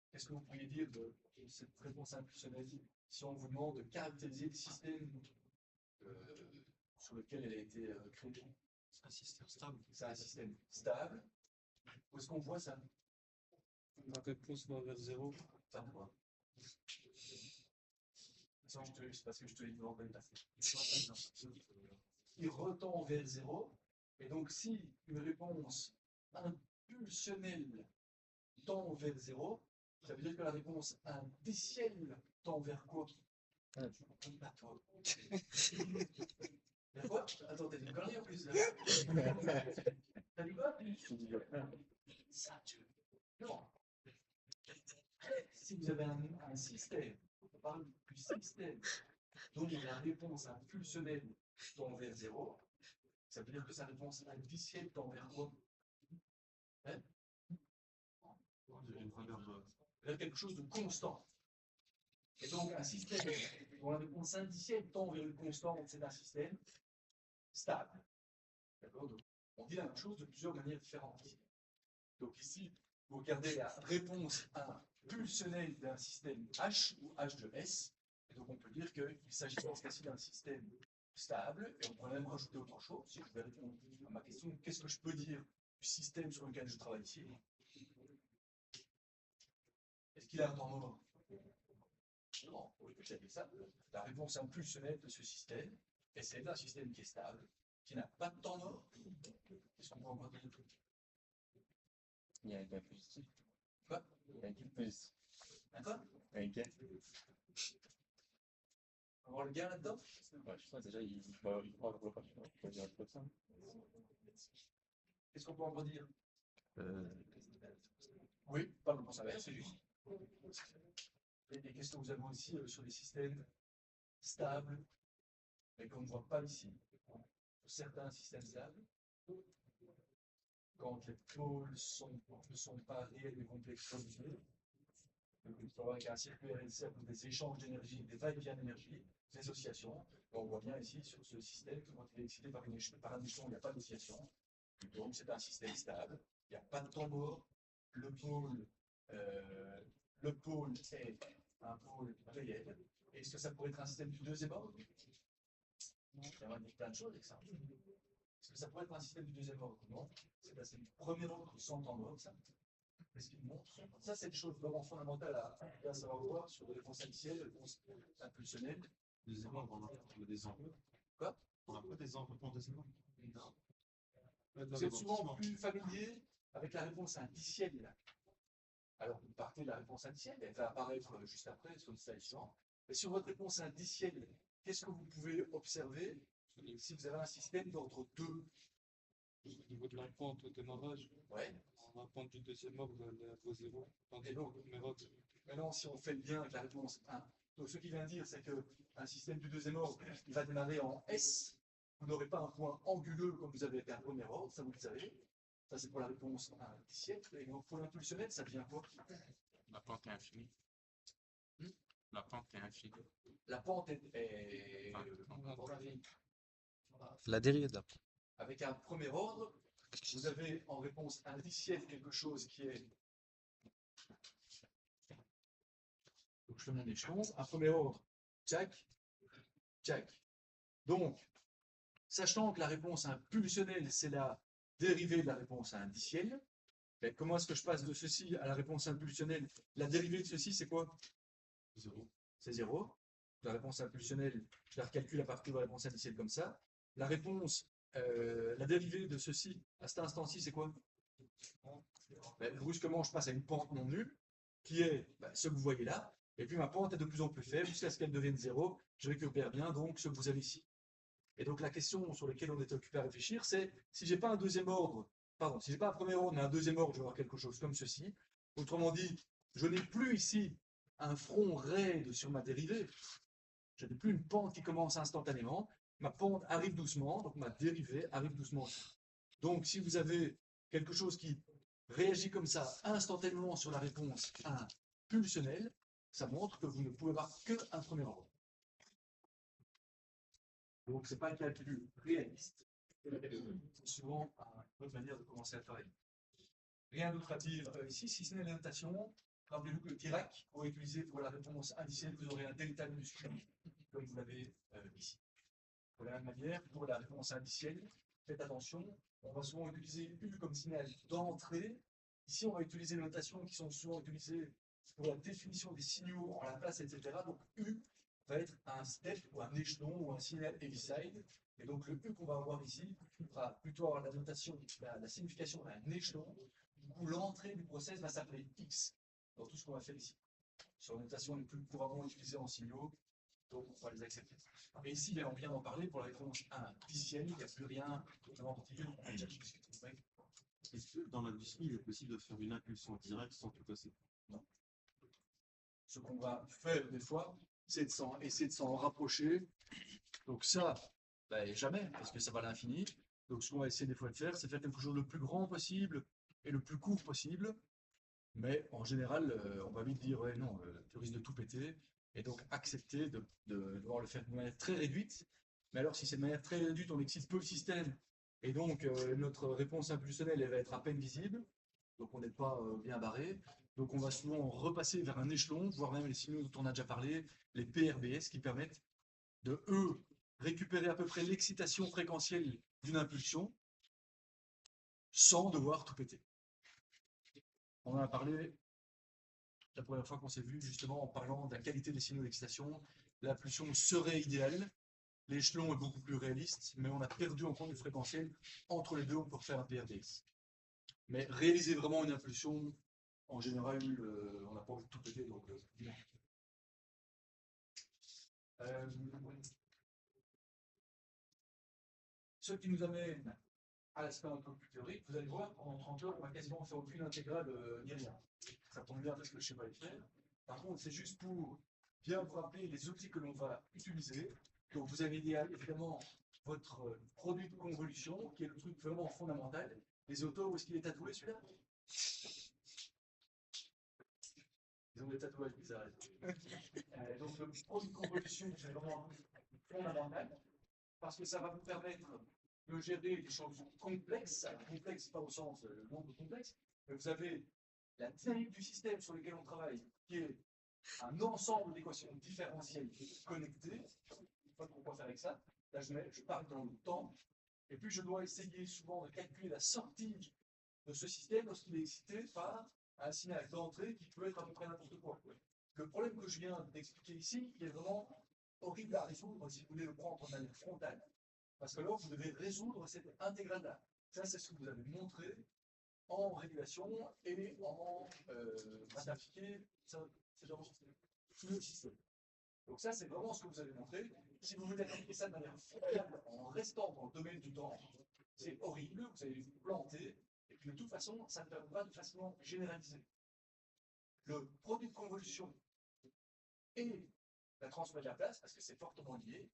qu'est-ce que vous pourriez dire de cette réponse impulsionnelle si on vous demande de caractériser le système sur lequel elle a été créée? C'est un système stable. C'est un système stable. Où est-ce qu'on voit ça? La réponse va vers 0. Ça me voit. C'est parce que je te l'ai demandé de passer. Il retend vers 0. Et donc, si une réponse impulsionnelle tend vers 0, ça veut dire que la réponse indicielle tend vers quoi? Vers quoi? Attends, t'as dit une connerie en plus là. T'as dit quoi? Ça, non. Si vous avez un système, on parle du système, dont la réponse impulsionnelle tend vers 0, ça veut dire que sa réponse indicielle tend vers quoi? Hein? Vers quelque chose de constant. Et donc, un système dont la réponse indicielle tend vers une constante, c'est un système stable. D'accord? Donc, on dit la même chose de plusieurs manières différentes. Donc, ici, vous regardez la réponse impulsionnelle d'un système H ou H de S. Et donc, on peut dire qu'il s'agit dans ce cas-ci d'un système stable. Et on pourrait même rajouter autre chose. Si je vais répondre à ma question, qu'est-ce que je peux dire du système sur lequel je travaille ici? Est-ce qu'il a un temps mort? Non, oui, je savais ça. La réponse impulsionnelle de ce système est celle d'un système qui est stable, qui n'a pas de temps mort. Qu'est-ce qu'on peut encore dire? Il y a un gain positif. Quoi? Il y a un gain positif. Un quoi? Un gain. On va voir le gain là-dedans? Ouais, je pense déjà, il va avoir le patient. Il va dire un peu ça. Qu'est-ce qu'on peut encore dire? Oui, pas le sens inverse, c'est juste. Et qu'est-ce que vous avez aussi sur les systèmes stables, mais qu'on ne voit pas ici? Certains systèmes stables, quand les pôles ne sont pas réels mais complexes comme il il faut avoir avec un circuit RLC des échanges d'énergie, des va-et-vient d'énergie, des oscillations. On voit bien ici sur ce système que quand il est excité par un échelon, il n'y a pas d'oscillation. Donc c'est un système stable, il n'y a pas de temps mort. Le pôle est un pôle réel. Est-ce que ça pourrait être un système du deuxième ordre? Il y a plein de choses avec ça. Est-ce que ça pourrait être un système du deuxième ordre? Non. C'est un système du premier ordre sans temps mort, ça. Est-ce qu'il montre? Ça, c'est des choses vraiment fondamentales à savoir voir sur les réponses indicielles, les réponses impulsionnelles. Deuxième ordre, on a des angles. Quoi? On n'a pas des angles pour deuxième ordre. Non. Vous êtes souvent plus familier avec la réponse indicielle. Alors, vous partez de la réponse indicielle, elle va apparaître juste après sur le slide suivant. Mais sur votre réponse indicielle, qu'est-ce que vous pouvez observer si vous avez un système d'ordre 2? Au niveau de la pente au démarrage, Ouais. la pente du deuxième ordre, elle est à vos 0. Tandis Et donc, que le premier ordre, maintenant, si on fait le lien avec la réponse 1, donc ce qu'il vient de dire, c'est qu'un système du deuxième ordre, il va démarrer en S. Vous n'aurez pas un point anguleux comme vous avez avec un premier ordre, ça vous le savez. Ça, c'est pour la réponse indicielle. Et donc, pour l'impulsionnel, ça devient quoi? La pente est infinie. La pente est infinie. La pente est La dérivée de la pente. avec un premier ordre. Vous avez en réponse indicielle quelque chose qui est. Donc, je fais mon échelon. Un premier ordre, tchac, tchac. Donc, sachant que la réponse impulsionnelle, c'est la dérivée de la réponse indicielle, mais comment est-ce que je passe de ceci à la réponse impulsionnelle? La dérivée de ceci, c'est quoi? 0. C'est 0. La réponse impulsionnelle, je la recalcule à partir de la réponse indicielle comme ça. La réponse, la dérivée de ceci, à cet instant-ci, c'est quoi? Ben, brusquement, je passe à une pente non nulle, qui est ce que vous voyez là, et puis ma pente est de plus en plus faible, jusqu'à ce qu'elle devienne 0. Je récupère bien donc ce que vous avez ici. Et donc la question sur laquelle on est occupé à réfléchir, c'est si j'ai pas un deuxième ordre, pardon, si j'ai pas un premier ordre, mais un deuxième ordre, je vais avoir quelque chose comme ceci. Autrement dit, je n'ai plus ici un front raide sur ma dérivée. Je n'ai plus une pente qui commence instantanément. Ma pente arrive doucement, donc ma dérivée arrive doucement. Donc si vous avez quelque chose qui réagit comme ça instantanément sur la réponse impulsionnelle, ça montre que vous ne pouvez avoir qu'un premier ordre. Donc, ce n'est pas un calcul réaliste. C'est souvent une autre manière de commencer à travailler. Rien d'autre à dire ici, si ce n'est la notation. Rappelez-vous que le Dirac, pour utiliser pour la réponse indicielle, vous aurez un delta minuscule, comme vous l'avez ici. De la même manière, pour la réponse indicielle, faites attention, on va souvent utiliser U comme signal d'entrée. Ici, on va utiliser les notations qui sont souvent utilisées pour la définition des signaux en la place, etc. Donc U va être un step ou un échelon ou un signal heaviside. Et donc le U qu'on va avoir ici va plutôt avoir la notation, la signification d'un échelon. Du coup, l'entrée du process va s'appeler X dans tout ce qu'on va faire ici. Sur les notations les plus couramment utilisées en signaux, donc on va les accepter. Et ici, on vient d'en parler pour la réponse indicielle, il n'y a plus rien en particulier, on a déjà discuté. Est-ce que dans l'industrie, il est possible de faire une impulsion directe sans tout casser? Ce qu'on va faire des fois, c'est essayer de s'en rapprocher. Donc ça, jamais, parce que ça va à l'infini. Donc ce qu'on va essayer des fois de faire, c'est faire quelque chose le plus grand possible et le plus court possible. Mais en général, on va vite dire, ouais, non, tu risques de tout péter. Et donc accepter de devoir le faire de manière très réduite. Mais alors, si c'est de manière très réduite, on excite peu le système. Et donc, notre réponse impulsionnelle, elle va être à peine visible. Donc, on n'est pas bien barré. Donc, on va souvent repasser vers un échelon, voire même les signaux dont on a déjà parlé, les PRBS, qui permettent de, eux, récupérer à peu près l'excitation fréquentielle d'une impulsion sans devoir tout péter. On en a parlé la première fois qu'on s'est vu, justement, en parlant de la qualité des signaux d'excitation. L'impulsion serait idéale. L'échelon est beaucoup plus réaliste, mais on a perdu encore du fréquentiel. Entre les deux, on peut faire un PRDS. Mais réaliser vraiment une impulsion, en général, on n'a pas envie de tout péter, donc bien. Ce qui nous amène à l'aspect un peu plus théorique, vous allez voir, pendant 30 heures, on va quasiment faire aucune intégrale ni rien. Ça tombe bien parce que le schéma est clair. Par contre, c'est juste pour bien vous rappeler les outils que l'on va utiliser. Donc, vous avez évidemment votre produit de convolution, qui est le truc vraiment fondamental. Les autos, où est-ce qu'il est tatoué celui-là? Ils ont des tatouages bizarres. Donc, le produit de convolution, c'est vraiment fondamental, parce que ça va vous permettre de gérer des choses complexes. Alors, complexes, pas au sens nombre complexe, mais vous avez la dynamique du système sur lequel on travaille, qui est un ensemble d'équations différentielles connectées. Une fois qu'on peut faire avec ça, là je parle dans le temps, et puis je dois essayer souvent de calculer la sortie de ce système lorsqu'il est excité par un signal d'entrée qui peut être à peu près n'importe quoi. Le problème que je viens d'expliquer ici, il est vraiment horrible à résoudre si vous voulez le prendre de manière frontale. Parce que là, vous devez résoudre cette intégrale-là. Ça, c'est ce que vous avez montré en régulation et en mathématiques, c'est dans le système. Donc ça, c'est vraiment ce que vous avez montré. Si vous voulez appliquer ça de manière frontale en restant dans le domaine du temps, c'est horrible, vous allez vous planter, et puis de toute façon, ça ne permet pas de facilement généraliser. Le produit de convolution et la transformée de la place, parce que c'est fortement lié,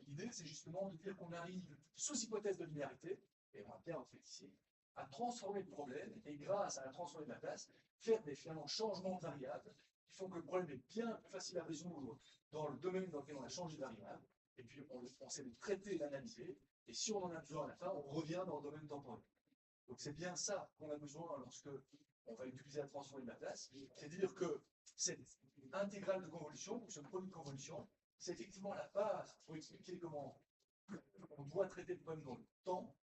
l'idée, c'est justement de dire qu'on arrive, sous hypothèse de linéarité, et on va bien en fait ici, à transformer le problème, et grâce à la transformée de la place, faire des finalement changements de variables qui font que le problème est bien plus facile à résoudre dans le domaine dans lequel on a changé de variable, et puis on sait le traiter et l'analyser, et si on en a besoin à la fin, on revient dans le domaine temporel. Donc c'est bien ça qu'on a besoin lorsque on va utiliser la transformée de la place, c'est-à-dire que cette intégrale de convolution, ou ce produit de convolution, c'est effectivement la base pour expliquer comment on doit traiter le problème dans le temps.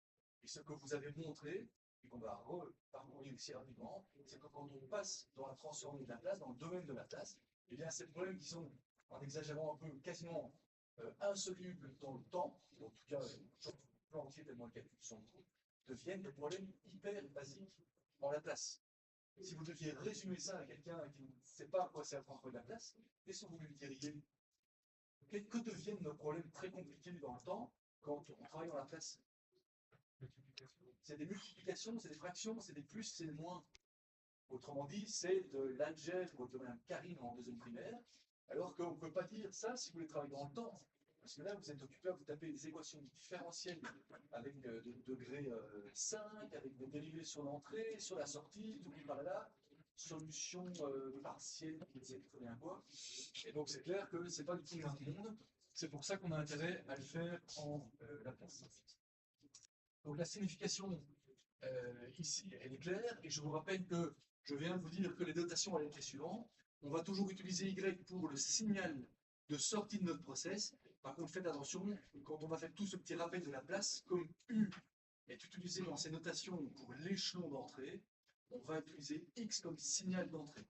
Et ce que vous avez montré, et qu'on va reparcourir ici rapidement, c'est que quand on passe dans la transformée de la place, dans le domaine de la place, eh bien ces problèmes qui sont, en exagérant un peu, quasiment insolubles dans le temps, ou en tout cas, plan entier tellement le calcul sont courts, deviennent des problèmes hyper basiques en la place. Si vous deviez résumer ça à quelqu'un qui ne sait pas à quoi c'est la transformée de la place, qu'est-ce que vous lui diriez? Que deviennent nos problèmes très compliqués dans le temps quand on travaille dans la place? C'est des multiplications, c'est des fractions, c'est des plus, c'est des moins. Autrement dit, c'est de l'algèbre de Mme Karine en deuxième primaire, alors qu'on ne peut pas dire ça si vous voulez travailler dans le temps. Parce que là, vous êtes occupé à vous taper des équations différentielles avec des degrés 5, avec des dérivés sur l'entrée, sur la sortie, tout par là, solution partielle, qui ne sait très bien quoi. Et donc, c'est clair que ce n'est pas du tout le même monde. C'est pour ça qu'on a intérêt à le faire en Laplace. Donc, la signification ici, elle est claire, et je vous rappelle que je viens de vous dire que les notations allaient être les suivantes. On va toujours utiliser Y pour le signal de sortie de notre process. Par contre, faites attention, quand on va faire tout ce petit rappel de la place, comme U est utilisé dans ces notations pour l'échelon d'entrée, on va utiliser X comme signal d'entrée.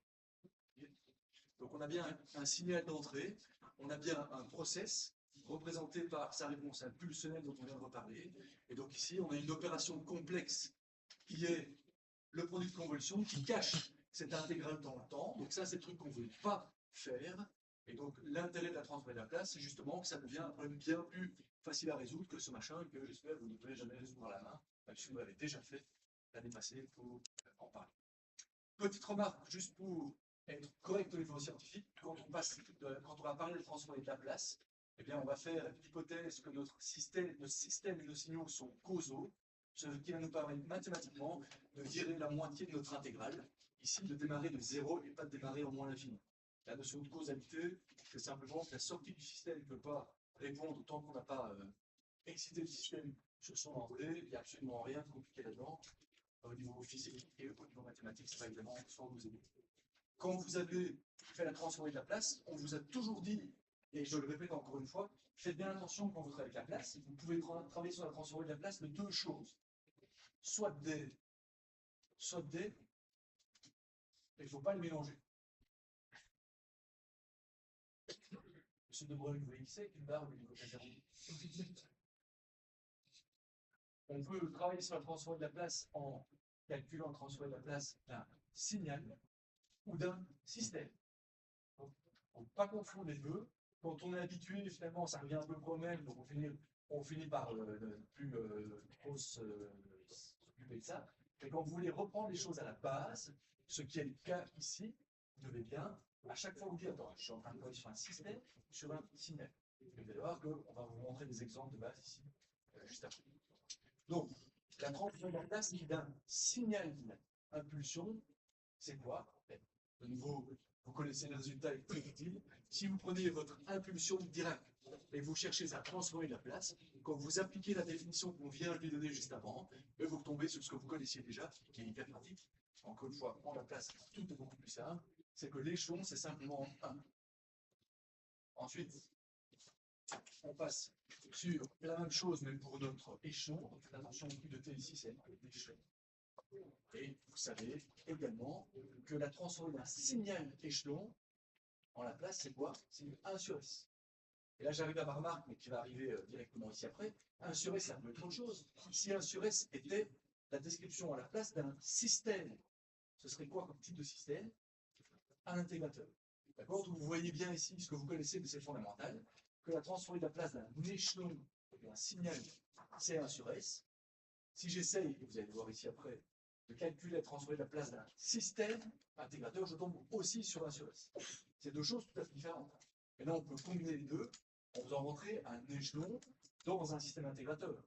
Donc on a bien un signal d'entrée, on a bien un process représenté par sa réponse impulsionnelle dont on vient de reparler. Et donc ici, on a une opération complexe qui est le produit de convolution qui cache cette intégrale dans le temps. Donc ça, c'est le truc qu'on ne veut pas faire. Et donc l'intérêt de la transformée de la place, c'est justement que ça devient un problème bien plus facile à résoudre que ce machin que j'espère vous ne devez jamais résoudre à la main, même si vous l'avez déjà fait l'année passée pour en parler. Petite remarque, juste pour être correct au niveau scientifique, quand on va parler de transformée de la place, eh bien, on va faire l'hypothèse que notre système et nos signaux sont causaux, ce qui va nous permettre mathématiquement de virer la moitié de notre intégrale, ici de démarrer de 0 et pas de démarrer au moins l'infini. La notion de causalité, c'est simplement que la sortie du système ne peut pas répondre tant qu'on n'a pas excité le système sur son entrée. Il n'y a absolument rien de compliqué là-dedans. Au niveau physique et au niveau mathématique, c'est pas évidemment sans vous aider. Quand vous avez fait la transformée de la place, on vous a toujours dit, et je le répète encore une fois, faites bien attention quand vous travaillez avec la place, vous pouvez travailler sur la transformée de la place de deux choses. Soit D, et il ne faut pas le mélanger. Monsieur De Broglie, vous voyez qui c'est avec une barbe et une côté zéro. On peut travailler sur la transformée de la place en calculant la transformée de la place d'un signal ou d'un système. Donc, on ne peut pas confondre les deux. Quand on est habitué, finalement, ça revient un peu au même, donc on finit par ne plus trop s'occuper de ça. Mais quand vous voulez reprendre les choses à la base, ce qui est le cas ici, vous devez bien, à chaque fois vous dire, attends, je suis en train de travailler sur un système, sur un signal. Et vous allez voir qu'on va vous montrer des exemples de base ici, juste après. Donc, la transformation de la place d'un signal d'impulsion, c'est quoi? De nouveau, vous connaissez le résultat, il est très utile. Si vous prenez votre impulsion directe et vous cherchez à transformer la place, quand vous appliquez la définition qu'on vient de lui donner juste avant, vous tombez sur ce que vous connaissiez déjà, qui est hyper pratique. Encore une fois, en la place, tout est beaucoup plus simple. C'est que l'échelon, c'est simplement 1. Ensuite, on passe sur la même chose, mais pour notre échelon. Attention, U de T ici, c'est l'échelon. Et vous savez également que la transformée d'un signal échelon, en la place, c'est quoi? C'est 1 sur S. Et là, j'arrive à ma remarque, mais qui va arriver directement ici après. 1 sur S, ça peut être autre chose. Si 1 sur S était la description à la place d'un système, ce serait quoi comme type de système? Un intégrateur. D'accord? Donc vous voyez bien ici ce que vous connaissez, mais c'est fondamental, que la transformée de la place d'un échelon, d'un signal, c'est 1 sur S. Si j'essaye, et vous allez le voir ici après, de calculer la transformée de la place d'un système intégrateur, je tombe aussi sur 1 sur S. C'est deux choses tout à fait différentes. Et là, on peut combiner les deux en faisant rentrer un échelon dans un système intégrateur.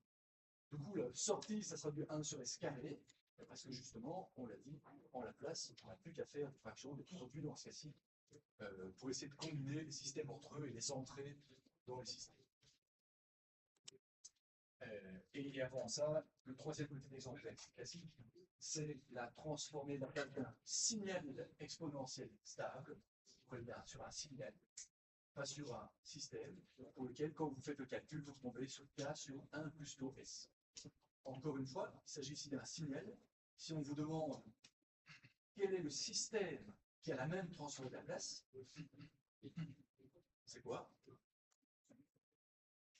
Du coup, la sortie, ça sera du 1 sur S carré, parce que justement, on l'a dit, en la place, on n'a plus qu'à faire des fractions de produits dans ce cas-ci, pour essayer de combiner les systèmes entre eux et les entrées dans les systèmes. Et avant ça, le troisième petit exemple classique, c'est la transformée d'un signal exponentiel stable, sur un signal, pas sur un système, pour lequel, quand vous faites le calcul, vous tombez sur K sur 1 plus tau S. Encore une fois, il s'agit ici d'un signal. Si on vous demande quel est le système qui a la même transformée de la place, c'est quoi?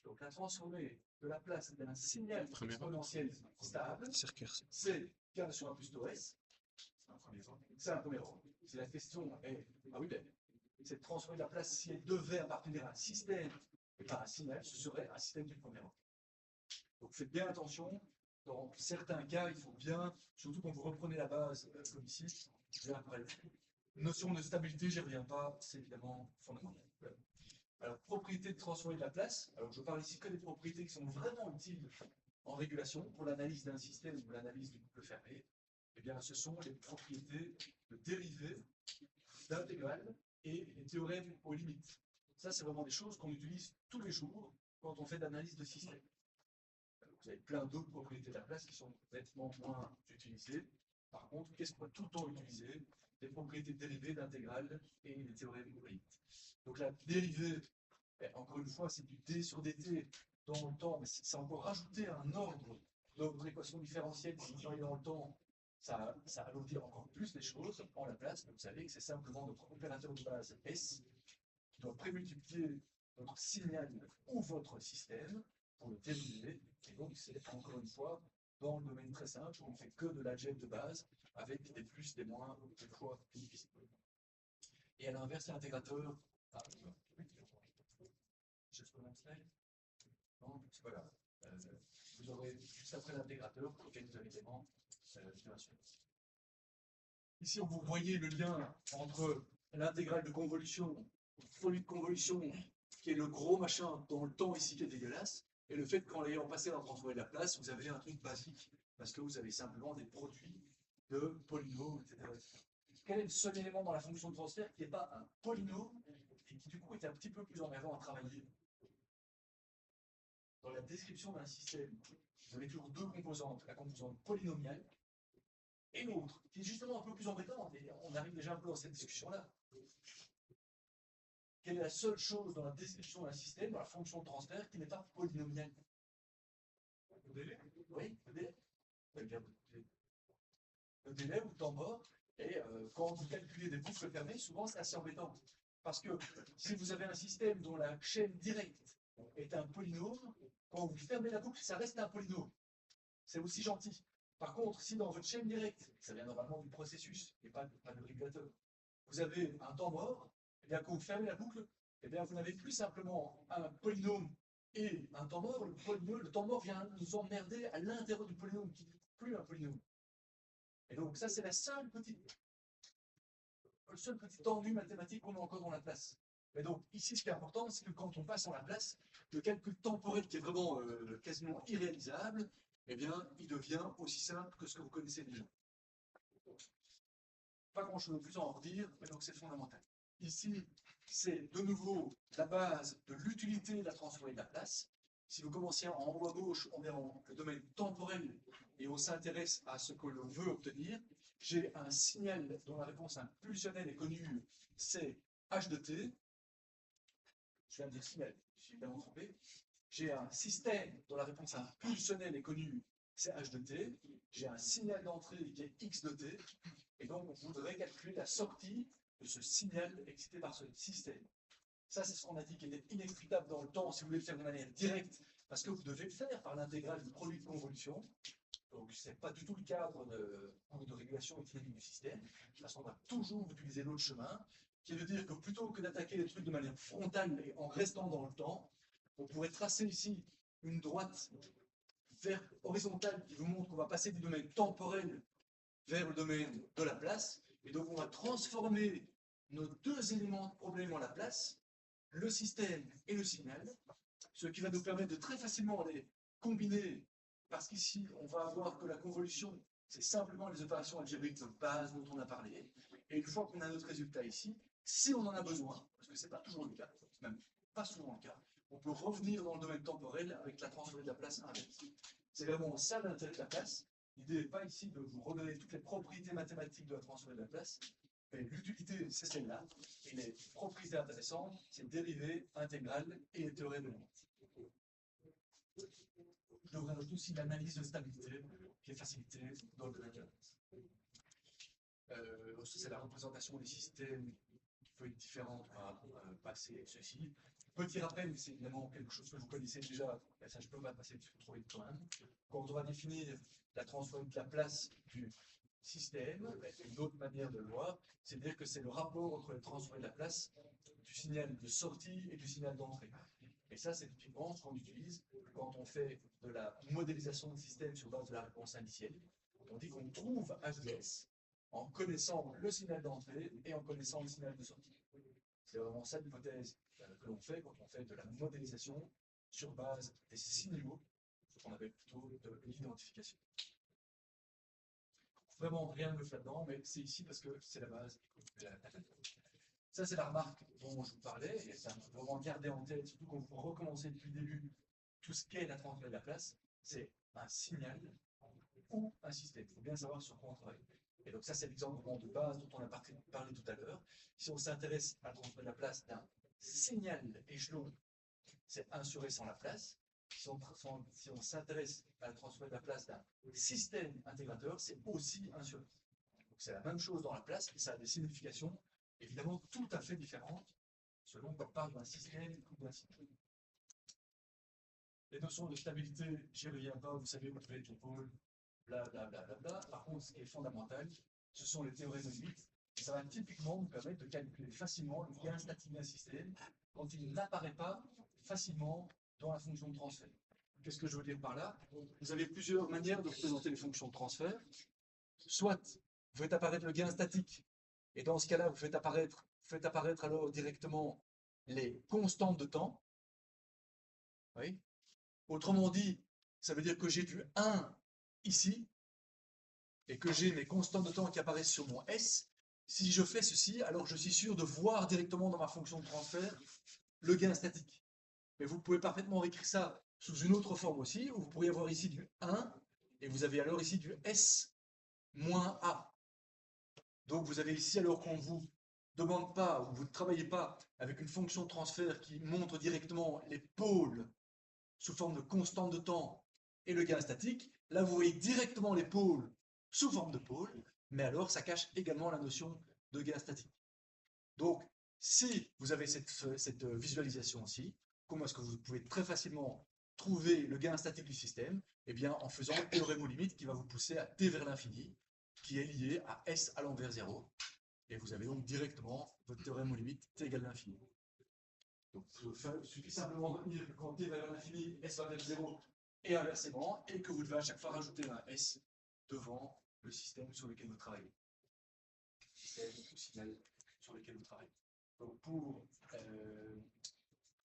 Donc la transformée de la place d'un signal exponentiel stable, c'est K sur 1 plus tau S. C'est un premier ordre. Si la question est, ah oui, ben, cette transformée de la place, si elle devait appartenir à un système et pas à un signal, ce serait un système du premier ordre. Donc faites bien attention. Dans certains cas, il faut bien, surtout quand vous reprenez la base, comme ici, notion de stabilité, j'y reviens pas, c'est évidemment fondamental. Alors, propriété de transformer de la place. Alors, je parle ici que des propriétés qui sont vraiment utiles en régulation pour l'analyse d'un système ou l'analyse du couple fermé. Eh bien, ce sont les propriétés de dérivée, d'intégrale et les théorèmes aux limites. Ça, c'est vraiment des choses qu'on utilise tous les jours quand on fait de l'analyse de système. vous avez plein d'autres propriétés de la place qui sont nettement moins utilisées. Par contre, qu'est-ce qu'on va tout le temps utiliser? Les propriétés dérivées d'intégrales et les théorèmes de limites. Donc la dérivée, encore une fois, c'est du d sur dt dans le temps, mais c'est encore rajouter un ordre dans votre équation différentielle qui est dans le temps. Ça alourdit encore plus les choses en Laplace, mais vous savez que c'est simplement notre opérateur de base S qui doit prémultiplier votre signal ou votre système pour le dériver. Et donc, c'est encore une fois dans le domaine très simple, on ne fait que de l'algèbre de base avec des plus, des moins, des fois plus difficiles. Et à l'inverse, l'intégrateur. Je sais pas mon slide. Non, c'est pas grave. Vous aurez juste après l'intégrateur pour lequel vous avez des éléments d'itération. Ici, vous voyez le lien entre l'intégrale de convolution, le produit de convolution, qui est le gros machin dans le temps ici qui est dégueulasse, et le fait qu'en l'ayant passé dans le transfert de la place, vous avez un truc basique, parce que vous avez simplement des produits de polynômes, etc. Quel est le seul élément dans la fonction de transfert qui n'est pas un polynôme et qui du coup est un petit peu plus emmerdant à travailler? Dans la description d'un système, vous avez toujours deux composantes, la composante polynomiale et l'autre, qui est justement un peu plus embêtante, et on arrive déjà un peu dans cette discussion-là. Quelle est la seule chose dans la description d'un système, dans la fonction de transfert, qui n'est pas polynomiale? Le délai? Oui, le délai. Le délai ou le temps mort, et quand vous calculez des boucles fermées, souvent c'est assez embêtant. Parce que si vous avez un système dont la chaîne directe est un polynôme, quand vous fermez la boucle, ça reste un polynôme. C'est aussi gentil. Par contre, si dans votre chaîne directe, ça vient normalement du processus et pas du régulateur, vous avez un temps mort, et bien quand vous fermez la boucle, et bien vous n'avez plus simplement un polynôme et un temps mort. Le temps mort vient nous emmerder à l'intérieur du polynôme, qui n'est plus un polynôme. Et donc ça, c'est le seul petit tendu mathématique qu'on a encore dans la place. Mais donc ici, ce qui est important, c'est que quand on passe en la place, le calcul temporel qui est vraiment quasiment irréalisable, eh bien, il devient aussi simple que ce que vous connaissez déjà. Pas grand-chose de plus à en redire, mais donc c'est fondamental. Ici, c'est de nouveau la base de l'utilité de la transformée de la place. Si vous commencez en haut à gauche, on est dans le domaine temporel et on s'intéresse à ce que l'on veut obtenir. J'ai un signal dont la réponse impulsionnelle est connue, c'est h de t. Je viens de dire signal, je suis évidemment trompé. J'ai un système dont la réponse impulsionnelle est connue, c'est h de t. J'ai un signal d'entrée qui est x de t. Et donc, on voudrait calculer la sortie de ce signal excité par ce système. Ça, c'est ce qu'on a dit qui était inextricable dans le temps, si vous voulez le faire de manière directe, parce que vous devez le faire par l'intégrale du produit de convolution. Donc, ce n'est pas du tout le cadre de régulation équilibrée du système, parce qu'on va toujours utiliser l'autre chemin, qui est de dire que plutôt que d'attaquer les trucs de manière frontale et en restant dans le temps, on pourrait tracer ici une droite horizontale qui vous montre qu'on va passer du domaine temporel vers le domaine de la place, et donc on va transformer nos deux éléments de problème en la place, le système et le signal, ce qui va nous permettre de très facilement les combiner, parce qu'ici on va avoir que la convolution, c'est simplement les opérations algébriques de base dont on a parlé, et une fois qu'on a notre résultat ici, si on en a besoin, parce que ce n'est pas toujours le cas, c'est même pas souvent le cas, on peut revenir dans le domaine temporel avec la transformée de la place inverse. C'est vraiment ça l'intérêt de la place. L'idée n'est pas ici de vous redonner toutes les propriétés mathématiques de la transformée de la place, mais l'utilité, c'est celle-là. Et les propriétés intéressantes, c'est dérivée, intégrale et les théorèmes de limite. Je devrais noter aussi l'analyse de stabilité, qui est facilitée dans le domaine de la place. C'est la représentation des systèmes qui peut être différente par rapport à passé et ceci. Petit rappel, c'est évidemment quelque chose que vous connaissez déjà, et ça je peux pas passer trop vite quand même. Quand on va définir la transformée de la place du système, une autre manière de le voir, c'est de dire que c'est le rapport entre la transformée de la place du signal de sortie et du signal d'entrée. Et ça, c'est typiquement ce qu'on utilise quand on fait de la modélisation de système sur base de la réponse indicielle. On dit qu'on trouve HDS en connaissant le signal d'entrée et en connaissant le signal de sortie. C'est vraiment ça l'hypothèse que l'on fait quand on fait de la modélisation sur base des signaux, ce qu'on appelle plutôt de l'identification. Vraiment rien de neuf là-dedans, mais c'est ici parce que c'est la base. Ça, c'est la remarque dont je vous parlais, et ça, il faut vraiment garder en tête, surtout quand vous recommencez depuis le début, tout ce qu'est la transformée de la place. c'est un signal ou un système. Il faut bien savoir sur quoi on travaille. Et donc ça, c'est l'exemple de base dont on a parlé tout à l'heure. Si on s'intéresse à transmettre la place d'un signal échelon, c'est 1 sur S en la place. Si on s'intéresse à transmettre la place d'un système intégrateur, c'est aussi 1 sur S. Donc c'est la même chose dans la place, et ça a des significations évidemment tout à fait différentes selon qu'on parle d'un système ou d'un système. Les notions de stabilité, j'y reviens pas, vous savez où devait être les pôles, blablabla. Par contre, ce qui est fondamental, ce sont les théorèmes de limites. Ça va typiquement nous permettre de calculer facilement le gain statique d'un système quand il n'apparaît pas facilement dans la fonction de transfert. Qu'est-ce que je veux dire par là? Vous avez plusieurs manières de représenter les fonctions de transfert. Soit vous faites apparaître le gain statique, et dans ce cas-là, vous faites apparaître alors directement les constantes de temps. Oui. Autrement dit, ça veut dire que j'ai du 1 ici, et que j'ai mes constantes de temps qui apparaissent sur mon S. Si je fais ceci, alors je suis sûr de voir directement dans ma fonction de transfert le gain statique. Mais vous pouvez parfaitement écrire ça sous une autre forme aussi, où vous pourriez avoir ici du 1, et vous avez alors ici du S moins A. Donc vous avez ici, alors qu'on ne vous demande pas, ou vous ne travaillez pas avec une fonction de transfert qui montre directement les pôles sous forme de constante de temps et le gain statique, là vous voyez directement les pôles sous forme de pôles, mais alors ça cache également la notion de gain statique. Donc, si vous avez cette visualisation-ci, comment est-ce que vous pouvez très facilement trouver le gain statique du système? Eh bien, en faisant le théorème aux limites qui va vous pousser à t vers l'infini, qui est lié à s allant vers 0. Et vous avez donc directement votre théorème aux limites t égale l'infini. Donc, il suffit simplement de retenir que quand t va vers l'infini, s va vers 0 et inversement, et que vous devez à chaque fois rajouter un s devant le système sur lequel vous travaillez. Système ou signal sur lequel vous travaillez. Donc, pour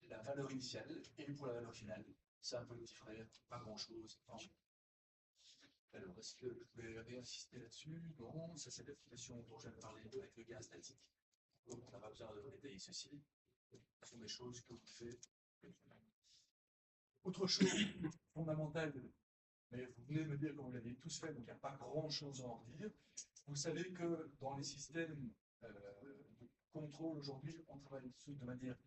la valeur initiale et pour la valeur finale, c'est un peu le petit frère, pas grand-chose. Enfin, alors, est-ce que je pouvais réinsister là-dessus? Non, ça c'est l'application dont j'avais parlé avec le gain statique. Donc, on n'a pas besoin de détailler ceci. Ce sont des choses que vous faites. Autre chose fondamentale, mais vous venez de me dire que vous l'avez tous fait, donc il n'y a pas grand-chose à en dire. Vous savez que dans les systèmes de contrôle aujourd'hui, on travaille de manière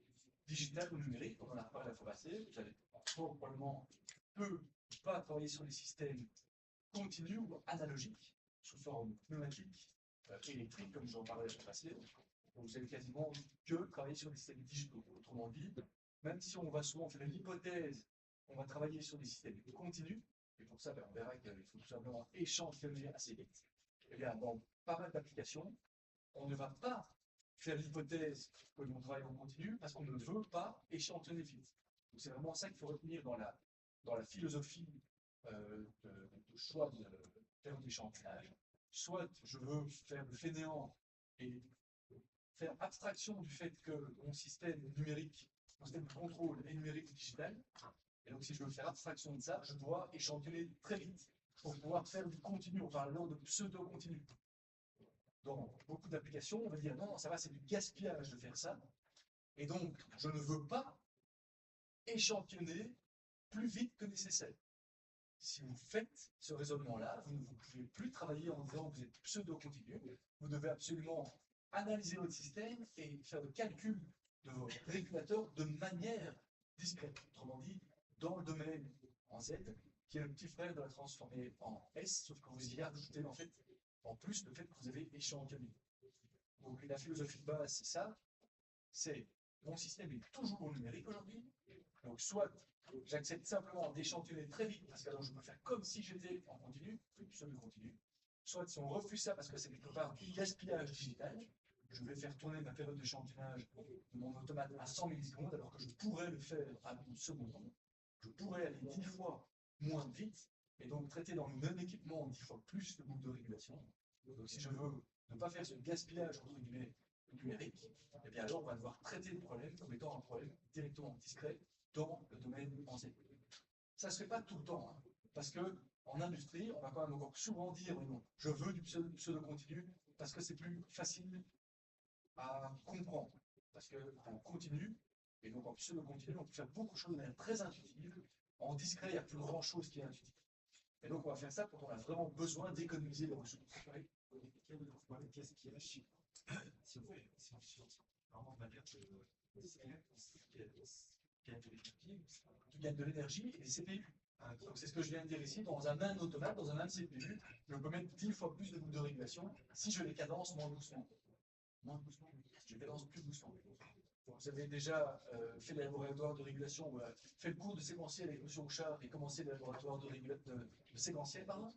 digitale ou numérique. On en a parlé la fois passée. Vous allez probablement peu pas travailler sur des systèmes continus ou analogiques, sous forme pneumatique, électrique, comme j'en parlais la fois passée. Vous allez quasiment que travailler sur des systèmes digitaux. Autrement dit, même si on va souvent faire l'hypothèse, on va travailler sur des systèmes continus, et pour ça, on verra qu'il faut tout simplement échantillonner assez vite. Et bien, dans pas mal d'applications, on ne va pas faire l'hypothèse que l'on travaille en continu parce qu'on ne veut pas échantillonner vite. C'est vraiment ça qu'il faut retenir dans la philosophie de choix de faire l'échantillonnage. Soit je veux faire le fainéant et faire abstraction du fait que mon système numérique, mon système de contrôle est numérique ou digital. Et donc, si je veux faire abstraction de ça, je dois échantillonner très vite pour pouvoir faire du continu. On parle alors de pseudo-continu. Dans beaucoup d'applications, on va dire non, ça va, c'est du gaspillage de faire ça. Et donc, je ne veux pas échantillonner plus vite que nécessaire. Si vous faites ce raisonnement-là, vous ne pouvez plus travailler en disant que vous êtes pseudo-continu. Vous devez absolument analyser votre système et faire le calcul de vos régulateurs de manière discrète. Autrement dit, dans le domaine en Z, qui est le petit frère de la transformée en S, sauf que vous y ajoutez en fait, en plus, le fait que vous avez échantillonné. Donc la philosophie de base, c'est ça. C'est mon système est toujours numérique aujourd'hui. Donc soit j'accepte simplement d'échantillonner très vite, parce que alors je peux faire comme si j'étais en continu, pseudo-continu. Soit si on refuse ça parce que c'est quelque part du gaspillage digital, je vais faire tourner ma période d'échantillonnage de mon automate à 100 millisecondes, alors que je pourrais le faire à 1 seconde. Je pourrais aller 10 fois moins vite, et donc traiter dans le même équipement 10 fois plus de boucles de régulation. Donc si je veux ne pas faire ce gaspillage entre guillemets numérique, eh bien alors on va devoir traiter le problème comme étant un problème directement discret dans le domaine en Z. Ça ne se fait pas tout le temps, hein, parce que en industrie, on va quand même encore souvent dire non, je veux du pseudo-continu parce que c'est plus facile à comprendre. Parce qu'en continu, et donc en pseudo-continu, on peut faire beaucoup de choses de manière très intuitive. En discret, il n'y a plus grand chose qui est intuitif. Et donc, on va faire ça quand on a vraiment besoin d'économiser les ressources. Ouais. Qu'est-ce qu'il y a si on fait vraiment de manière Tu gagnes de l'énergie et des CPU. Donc, c'est ce que je viens de dire ici. Dans un même automate, dans un même CPU, je peux mettre 10 fois plus de boucles de régulation si je les cadence moins doucement. Moins doucement, je les cadence plus doucement. Donc, vous avez déjà fait les laboratoires de régulation, fait le cours de séquentiel avec M. Rouchard et commencé le laboratoire de séquentiel, pardon.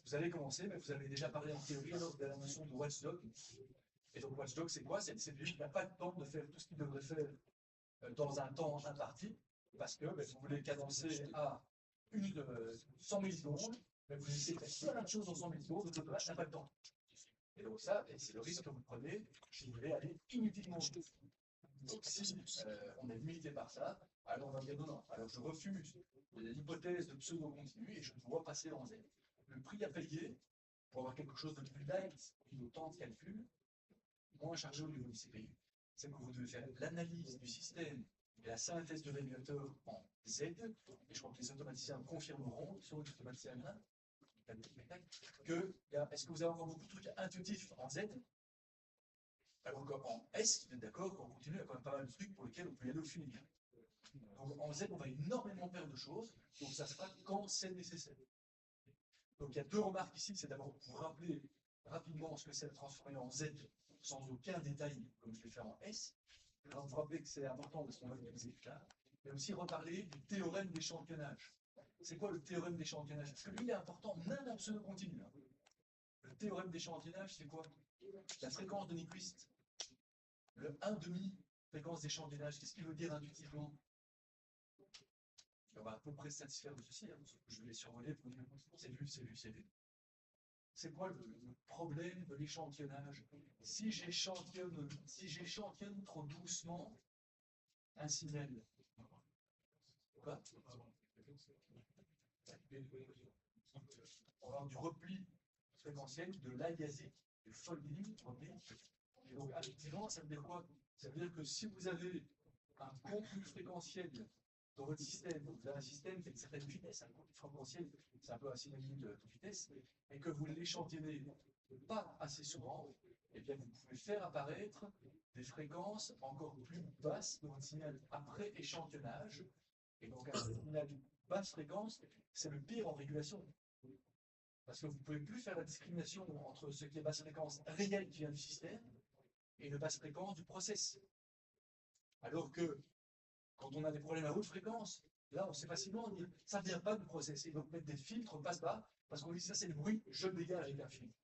Vous allez commencer, mais vous avez déjà parlé en théorie alors de la notion de watchdog. Et donc, watchdog, c'est quoi? C'est une CPU qui n'a pas le temps de faire tout ce qu'il devrait faire dans un temps imparti, parce que vous voulez cadencer à 100 millisecondes, mais vous essayez de faire plein de choses en 100 millisecondes, votre automate n'a pas le temps. Et donc ça, c'est le risque que vous prenez si vous voulez aller inutilement vite. Donc si on est limité par ça, alors on va dire non, non. Alors je refuse l'hypothèse de pseudo-continu et je dois passer en Z. Le prix à payer pour avoir quelque chose de plus light au niveau temps de calcul, moins chargé au niveau du CPU, c'est que vous devez faire l'analyse du système et la synthèse de régulateur en Z. Et je crois que les automaticiens confirmeront, sur les automaticiens là, que est-ce que vous avez encore beaucoup de trucs intuitifs en Z? Alors qu'en S, vous êtes d'accord, quand on continue, il y a quand même pas mal de trucs pour lesquels on peut y aller au feeling. Donc en Z, on va énormément perdre de choses, donc ça se fera quand c'est nécessaire. Donc il y a deux remarques ici, c'est d'abord pour rappeler rapidement ce que c'est de transformer en Z sans aucun détail, comme je l'ai fait en S. Alors vous rappelez que c'est important parce qu'on va l'utiliser plus tard, mais aussi reparler du théorème d'échantillonnage. C'est quoi le théorème d'échantillonnage? Parce que lui, il est important, même en pseudo-continu. Le théorème d'échantillonnage, c'est quoi? La fréquence de Nyquist. Le 1,5 fréquence d'échantillonnage, qu'est-ce qu'il veut dire intuitivement? On va à peu près se satisfaire de ceci, hein, je vais les survoler pour dire c'est vu, c'est vu, c'est vu. C'est quoi le problème de l'échantillonnage? Si j'échantillonne trop doucement un signal, quoi? On va avoir du repli fréquentiel, de l'aliasing, du folding, et donc effectivement, ça veut dire quoi? Ça veut dire que si vous avez un contenu fréquentiel dans votre système, vous avez un système qui a une certaine vitesse, un contenu fréquentiel, c'est un peu un synonyme de vitesse, et que vous l'échantillonnez pas assez souvent, eh bien vous pouvez faire apparaître des fréquences encore plus basses dans votre signal après échantillonnage. Et donc un signal basse fréquence, c'est le pire en régulation. Parce que vous ne pouvez plus faire la discrimination entre ce qui est basse fréquence réelle qui vient du système et une basse fréquence du process. Alors que quand on a des problèmes à haute fréquence, là on sait facilement dire ça ne vient pas du process. Et donc mettre des filtres passe-bas, parce qu'on dit ça c'est le bruit, je le dégage avec un filtre.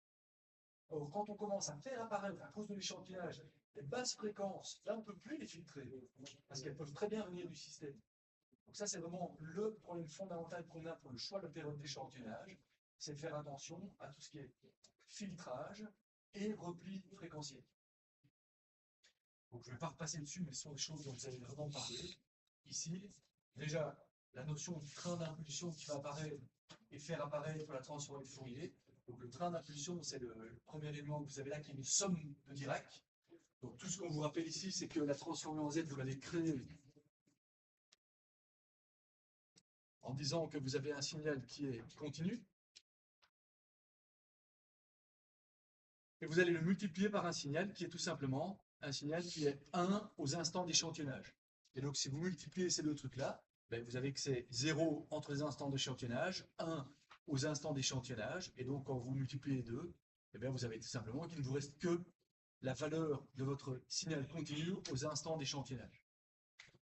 Or quand on commence à faire apparaître à cause de l'échantillonnage des basses fréquences, là on ne peut plus les filtrer, parce qu'elles peuvent très bien venir du système. Donc ça c'est vraiment le problème fondamental qu'on a pour le choix de la période d'échantillonnage, c'est de faire attention à tout ce qui est filtrage et repli fréquentiel. Donc je ne vais pas repasser dessus, mais ce sont des choses dont vous allez vraiment parler. Ici, déjà, la notion du train d'impulsion qui va apparaître et faire apparaître la transformée de Fourier. Donc le train d'impulsion, c'est le premier élément que vous avez là, qui est une somme de Dirac. Donc tout ce qu'on vous rappelle ici, c'est que la transformée en Z, vous l'avez créée en disant que vous avez un signal qui est continu. Et vous allez le multiplier par un signal qui est tout simplement un signal qui est 1 aux instants d'échantillonnage. Et donc, si vous multipliez ces deux trucs-là, ben, vous avez que c'est 0 entre les instants d'échantillonnage, 1 aux instants d'échantillonnage. Et donc, quand vous multipliez les deux, eh bien, vous avez tout simplement qu'il ne vous reste que la valeur de votre signal continu aux instants d'échantillonnage.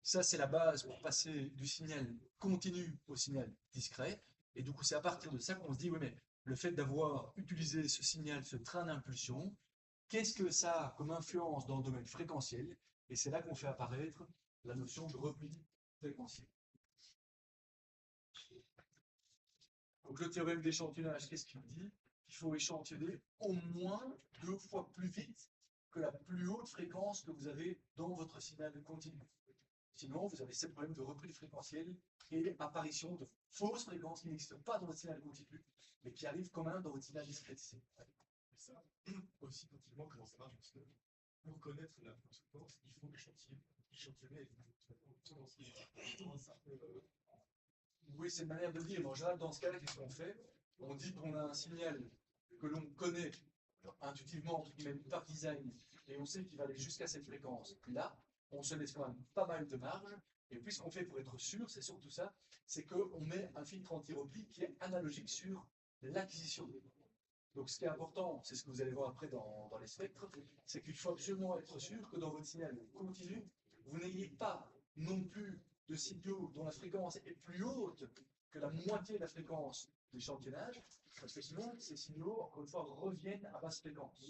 Ça, c'est la base pour passer du signal continu au signal discret. Et du coup, c'est à partir de ça qu'on se dit, oui, mais le fait d'avoir utilisé ce signal, ce train d'impulsion, qu'est-ce que ça a comme influence dans le domaine fréquentiel? Et c'est là qu'on fait apparaître la notion de repli fréquentiel. Donc le théorème d'échantillonnage, qu'est-ce qu'il dit? Il faut échantillonner au moins 2 fois plus vite que la plus haute fréquence que vous avez dans votre signal continu. Sinon, vous avez ces problèmes de repli fréquentiel et apparition de fausses fréquences qui n'existent pas dans votre signal continu, mais qui arrivent quand même dans votre signal discrétisé. Et ça, aussi, continuellement, comment ça marche? Parce que pour connaître la fréquence, il faut échantillonner. oui, c'est une manière de dire, mais en général, dans ce cas-là, qu'est-ce qu'on fait? On dit qu'on a un signal que l'on connaît intuitivement, entre guillemets, par design, et on sait qu'il va aller jusqu'à cette fréquence. Là, on se laisse quand même pas mal de marge, et puis ce qu'on fait pour être sûr, c'est surtout ça, c'est qu'on met un filtre anti-repli qui est analogique sur l'acquisition. Donc ce qui est important, c'est ce que vous allez voir après dans les spectres, c'est qu'il faut absolument être sûr que dans votre signal continu, vous n'ayez pas non plus de signaux dont la fréquence est plus haute que la moitié de la fréquence d'échantillonnage, parce que sinon, ces signaux, encore une fois, reviennent à basse fréquence.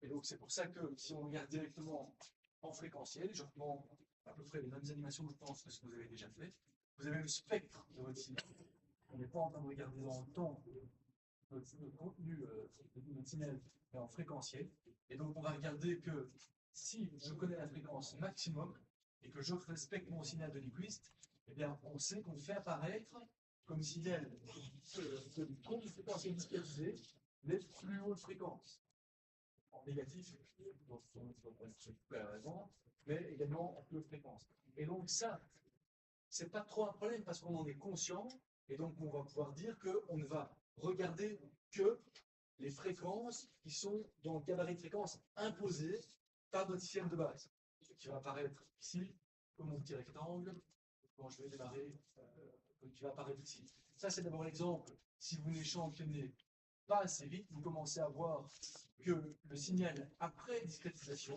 Et donc, c'est pour ça que si on regarde directement en fréquentiel, je reprends à peu près les mêmes animations, je pense, que ce que vous avez déjà fait, vous avez le spectre de votre signal. On n'est pas en train de regarder dans le temps le contenu de notre signal, mais en fréquentiel. Et donc, on va regarder que si je connais la fréquence maximum et que je respecte mon signal de Nyquist, eh bien, on sait qu'on fait apparaître comme signal de compte fréquentiel dispersé les plus hautes fréquences. En négatif, donc la raison, mais également en plus haute fréquence. Et donc ça, c'est pas trop un problème parce qu'on en est conscient, et donc on va pouvoir dire qu'on ne va regarder que les fréquences qui sont dans le gabarit de fréquence imposé par notre système de base, qui va apparaître ici, comme mon petit rectangle, quand je vais démarrer, qui va apparaître ici. Ça, c'est d'abord l'exemple. Si vous n'échantillonnez pas assez vite, vous commencez à voir que le signal après discrétisation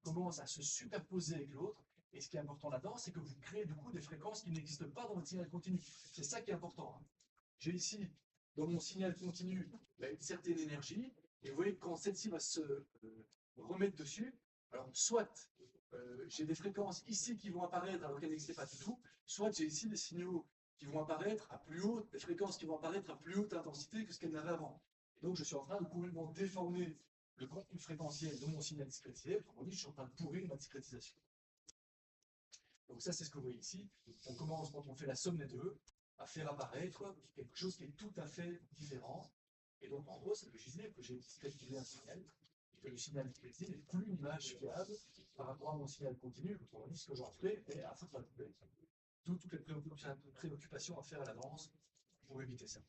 commence à se superposer avec l'autre. Et ce qui est important là-dedans, c'est que vous créez du coup des fréquences qui n'existent pas dans votre signal continu. C'est ça qui est important. J'ai ici, dans mon signal continu, une certaine énergie. Et vous voyez que quand celle-ci va se remettre dessus, alors soit j'ai des fréquences ici qui vont apparaître alors qu'elles n'existaient pas du tout, soit j'ai ici des signaux qui vont apparaître à plus haute, des fréquences qui vont apparaître à plus haute intensité que ce qu'elles n'avaient avant. Et donc je suis en train de complètement déformer le contenu fréquentiel de mon signal discrétisé, autrement dit, je suis en train de pourrir ma discrétisation. Donc ça, c'est ce que vous voyez ici. On commence, quand on fait la somme des deux, à faire apparaître quelque chose qui est tout à fait différent. Et donc, en gros, c'est que je disais que j'ai discrétisé un signal, et que le signal discrétisé n'est plus une image fiable par rapport à mon signal continu. Autrement dit, ce que j'en fais est à foutre la poubelle. Toutes les préoccupations à faire à l'avance pour éviter ça.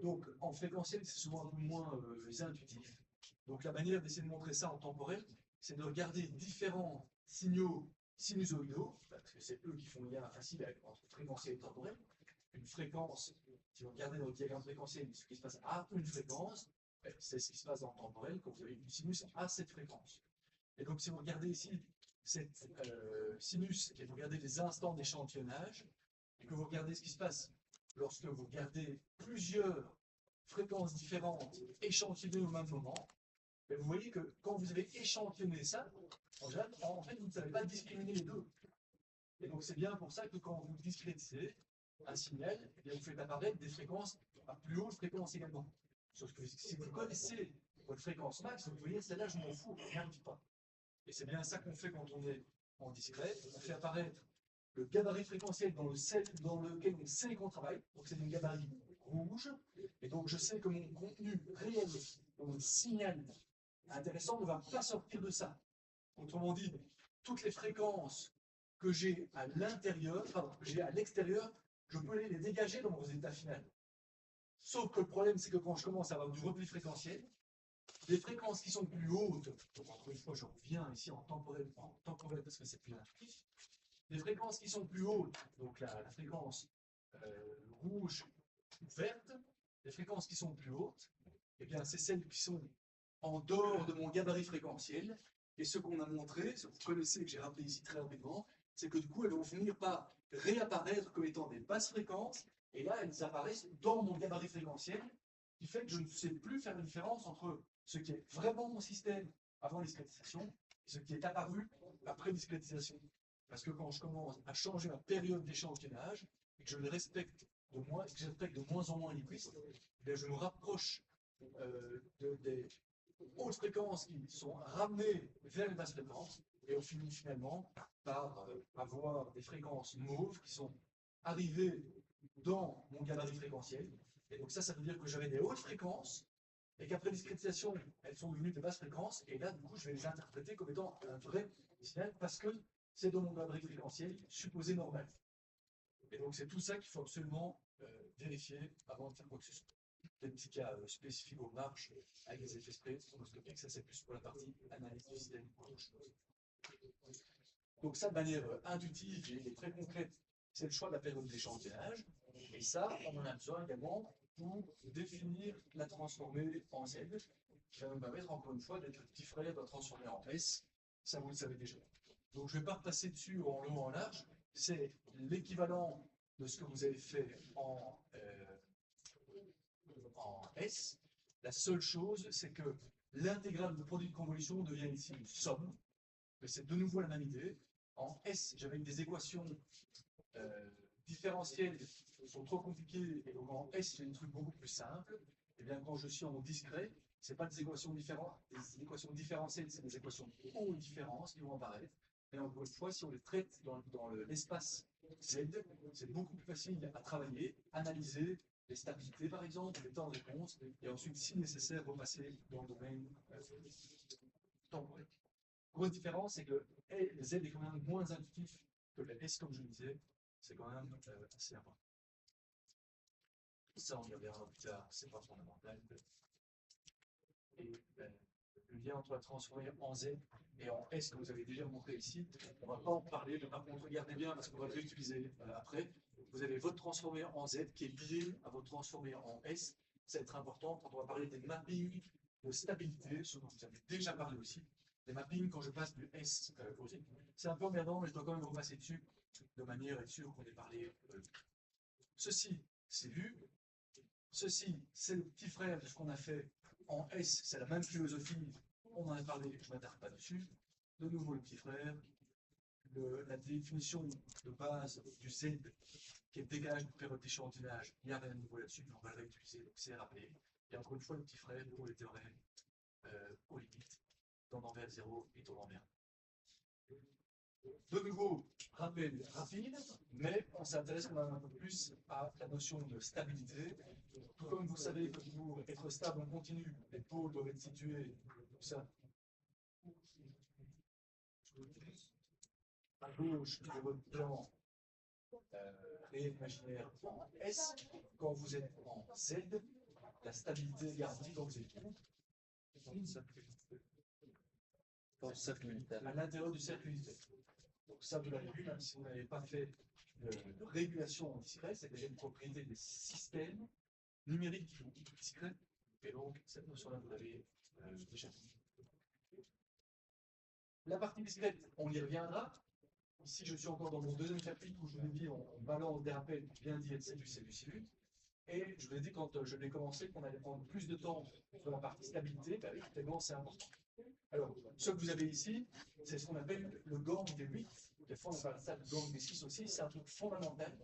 Donc, en fréquentiel, c'est souvent un peu moins intuitif. Donc, la manière d'essayer de montrer ça en temporel, c'est de regarder différents signaux sinusoïdaux, parce que c'est eux qui font le lien facile entre fréquentiel et temporel. Une fréquence, si vous regardez dans le diagramme fréquentiel, ce qui se passe à une fréquence, c'est ce qui se passe dans le temporel quand vous avez une sinus à cette fréquence. Et donc, si vous regardez ici cette sinus et vous regardez les instants d'échantillonnage, et que vous regardez ce qui se passe lorsque vous regardez plusieurs fréquences différentes échantillonnées au même moment, et vous voyez que quand vous avez échantillonné ça, en fait, vous ne savez pas discriminer les deux. Et donc, c'est bien pour ça que quand vous discrétisez un signal, eh bien, vous faites apparaître des fréquences à plus haute fréquence également. Sauf que si vous connaissez votre fréquence max, vous voyez, celle-là, je m'en fous, rien ne dit pas. Et c'est bien ça qu'on fait quand on est en discret. On fait apparaître le gabarit fréquentiel dans lequel on sait qu'on travaille. Donc, c'est un gabarit rouge. Et donc, je sais que mon contenu réel, mon signal intéressant, ne va pas sortir de ça. Autrement dit, toutes les fréquences que j'ai à l'intérieur, pardon, que j'ai à l'extérieur, je peux les dégager dans mon résultat final. Sauf que le problème, c'est que quand je commence à avoir du repli fréquentiel, les fréquences qui sont plus hautes, donc encore une fois, je reviens ici en temporel parce que c'est plus intuitif, les fréquences qui sont plus hautes, donc la fréquence rouge ou verte, les fréquences qui sont plus hautes, eh bien, c'est celles qui sont en dehors de mon gabarit fréquentiel. Et ce qu'on a montré, ce que vous connaissez, que j'ai rappelé ici très rapidement, c'est que du coup, elles vont finir par réapparaître comme étant des basses fréquences, et là, elles apparaissent dans mon gabarit fréquentiel, qui fait que je ne sais plus faire la différence entre ce qui est vraiment mon système avant discrétisation et ce qui est apparu après discrétisation. Parce que quand je commence à changer ma période d'échantillonnage, et que je les respecte de moins en moins Nyquist, je me rapproche des hautes fréquences qui sont ramenées vers les basses fréquences, et on finit finalement par avoir des fréquences mauves qui sont arrivées dans mon gabarit fréquentiel. Et donc ça veut dire que j'avais des hautes fréquences, et qu'après discrétisation, elles sont devenues des basses fréquences, et là, du coup, je vais les interpréter comme étant un vrai signal, parce que c'est dans mon gabarit fréquentiel supposé normal. Et donc, c'est tout ça qu'il faut absolument vérifier avant de faire quoi que ce soit. Des petits cas spécifiques aux marches avec des effets spectroscopiques, ça c'est plus pour la partie analyse du système. Donc ça, de manière intuitive et très concrète, c'est le choix de la période d'échantillonnage. Et ça, on en a besoin également pour définir la transformée en Z, qui va nous permettre encore une fois d'être le petit frère de la transformée en S. Ça, vous le savez déjà. Donc je ne vais pas repasser dessus en long ou en large. C'est l'équivalent de ce que vous avez fait en S. La seule chose, c'est que l'intégrale de produit de convolution devient ici une somme. Mais c'est de nouveau la même idée. En S, j'avais des équations différentielles qui sont trop compliquées. Et donc en S, j'ai des trucs beaucoup plus simples. Et bien quand je suis en discret, ce n'est pas des équations différentes. Les équations différentielles, c'est des équations aux différences qui vont apparaître. Et encore une fois, si on les traite dans l'espace Z, c'est beaucoup plus facile à travailler, analyser les stabilités par exemple, les temps de réponse, et ensuite, si nécessaire, repasser dans le domaine temporel. Grosse différence, c'est que le Z est quand même moins intuitif que le S, comme je le disais, c'est quand même assez important. Ça, on y reviendra plus tard, c'est pas fondamental. Et le lien entre la transformée en Z et en S que vous avez déjà montré ici, on ne va pas en parler, mais par contre, regardez bien parce qu'on va le réutiliser après. Vous avez votre transformée en Z qui est lié à votre transformée en S. Ça va être important quand on va parler des mappings de stabilité, ce dont vous avez déjà parlé aussi. Les mappings, quand je passe du S au Z, c'est un peu emmerdant, mais je dois quand même repasser dessus de manière à être sûr qu'on ait parlé. Ceci, c'est vu. Ceci, c'est le petit frère de ce qu'on a fait en S, c'est la même philosophie, on en a parlé, je ne m'attarde pas dessus. De nouveau le petit frère, la définition de base du Z, qui est le dégage du période d'échantillonnage, il n'y a rien de nouveau là-dessus, mais on va le réutiliser, donc c'est rappelé. Et encore une fois, le petit frère pour les théorèmes aux limites, tendant vers 0 et tendant vers 1. De nouveau, rappel rapide, mais on s'intéresse quand même un peu plus à la notion de stabilité. Tout comme vous savez que pour être stable en continu, les pôles doivent être situés comme ça. À gauche de votre plan réel imaginaire en S. Quand vous êtes en Z, la stabilité est garantie quand vous êtes à l'intérieur du cercle unitaire. Donc ça, vous l'avez vu, même si vous n'avez pas fait de régulation en discret, c'est déjà une propriété des systèmes numériques qui sont discrets. Et donc, cette notion-là, vous l'avez déjà vu. La partie discrète, on y reviendra. Ici, je suis encore dans mon deuxième chapitre où je vous ai dit, on balance des rappels bien dit, c'est du CELU. Et je vous ai dit, quand je l'ai commencé, qu'on allait prendre plus de temps sur la partie stabilité, bah oui, tellement c'est important. Alors, ce que vous avez ici, c'est ce qu'on appelle le gang des 8. Des fois, on parle ça de gang des 6 aussi. C'est un truc fondamental.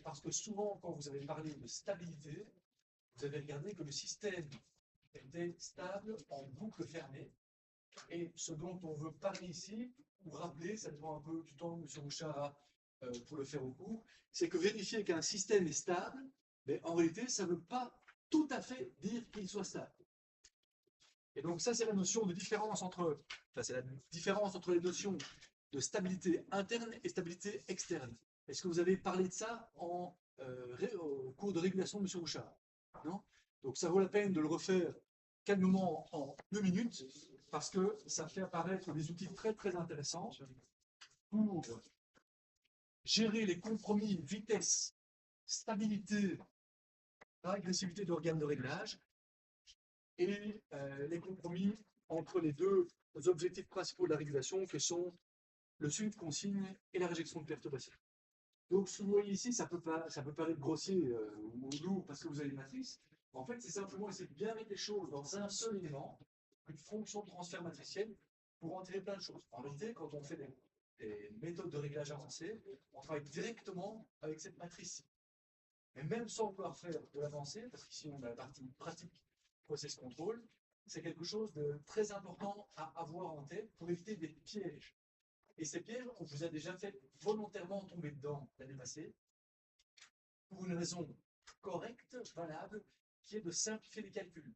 Parce que souvent, quand vous avez parlé de stabilité, vous avez regardé que le système était stable en boucle fermée. Et ce dont on veut parler ici, ou rappeler, ça dépend un peu du temps que M. Bouchard a pour le faire au cours, c'est que vérifier qu'un système est stable, mais en réalité, ça ne veut pas tout à fait dire qu'il soit stable. Et donc ça, c'est la notion de différence entre, c'est la différence entre les notions de stabilité interne et stabilité externe. Est-ce que vous avez parlé de ça au cours de régulation de M. Bouchard? Non? Donc ça vaut la peine de le refaire calmement en 2 minutes, parce que ça fait apparaître des outils très très intéressants pour gérer les compromis vitesse, stabilité, agressivité d'organes de réglage, et les compromis entre les deux objectifs principaux de la régulation que sont le suivi de consigne et la réjection de perturbation. Donc ce que vous voyez ici, ça peut paraître grossier ou lourd parce que vous avez une matrice. En fait, c'est simplement essayer de bien mettre les choses dans un seul élément, une fonction de transfert matricielle, pour en tirer plein de choses. En réalité, quand on fait des méthodes de réglage avancées, on travaille directement avec cette matrice. Mais même sans vouloir faire de l'avancée, parce qu'ici on a la partie pratique, process control, c'est quelque chose de très important à avoir en tête pour éviter des pièges. Et ces pièges, on vous a déjà fait volontairement tomber dedans l'année passée, pour une raison correcte, valable, qui est de simplifier les calculs.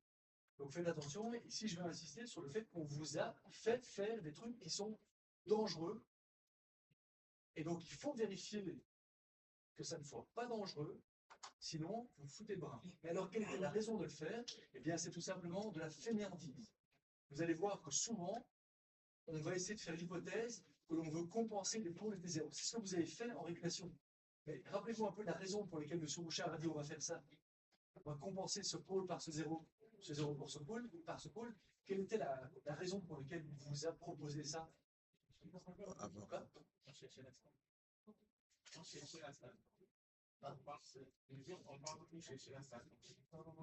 Donc faites attention, ici je vais insister sur le fait qu'on vous a fait faire des trucs qui sont dangereux. Et donc il faut vérifier que ça ne soit pas dangereux, sinon vous foutez le bras. Mais alors, quelle est la raison de le faire? Eh bien, c'est tout simplement de la fainéantise. Vous allez voir que souvent, on va essayer de faire l'hypothèse que l'on veut compenser les pôles et des zéros. C'est ce que vous avez fait en régulation. Mais rappelez-vous un peu la raison pour laquelle M. Bouchard a dit on va faire ça. On va compenser ce pôle par ce zéro pour ce pôle, par ce pôle. Quelle était la raison pour laquelle il vous a proposé ça? Avant. Quoi?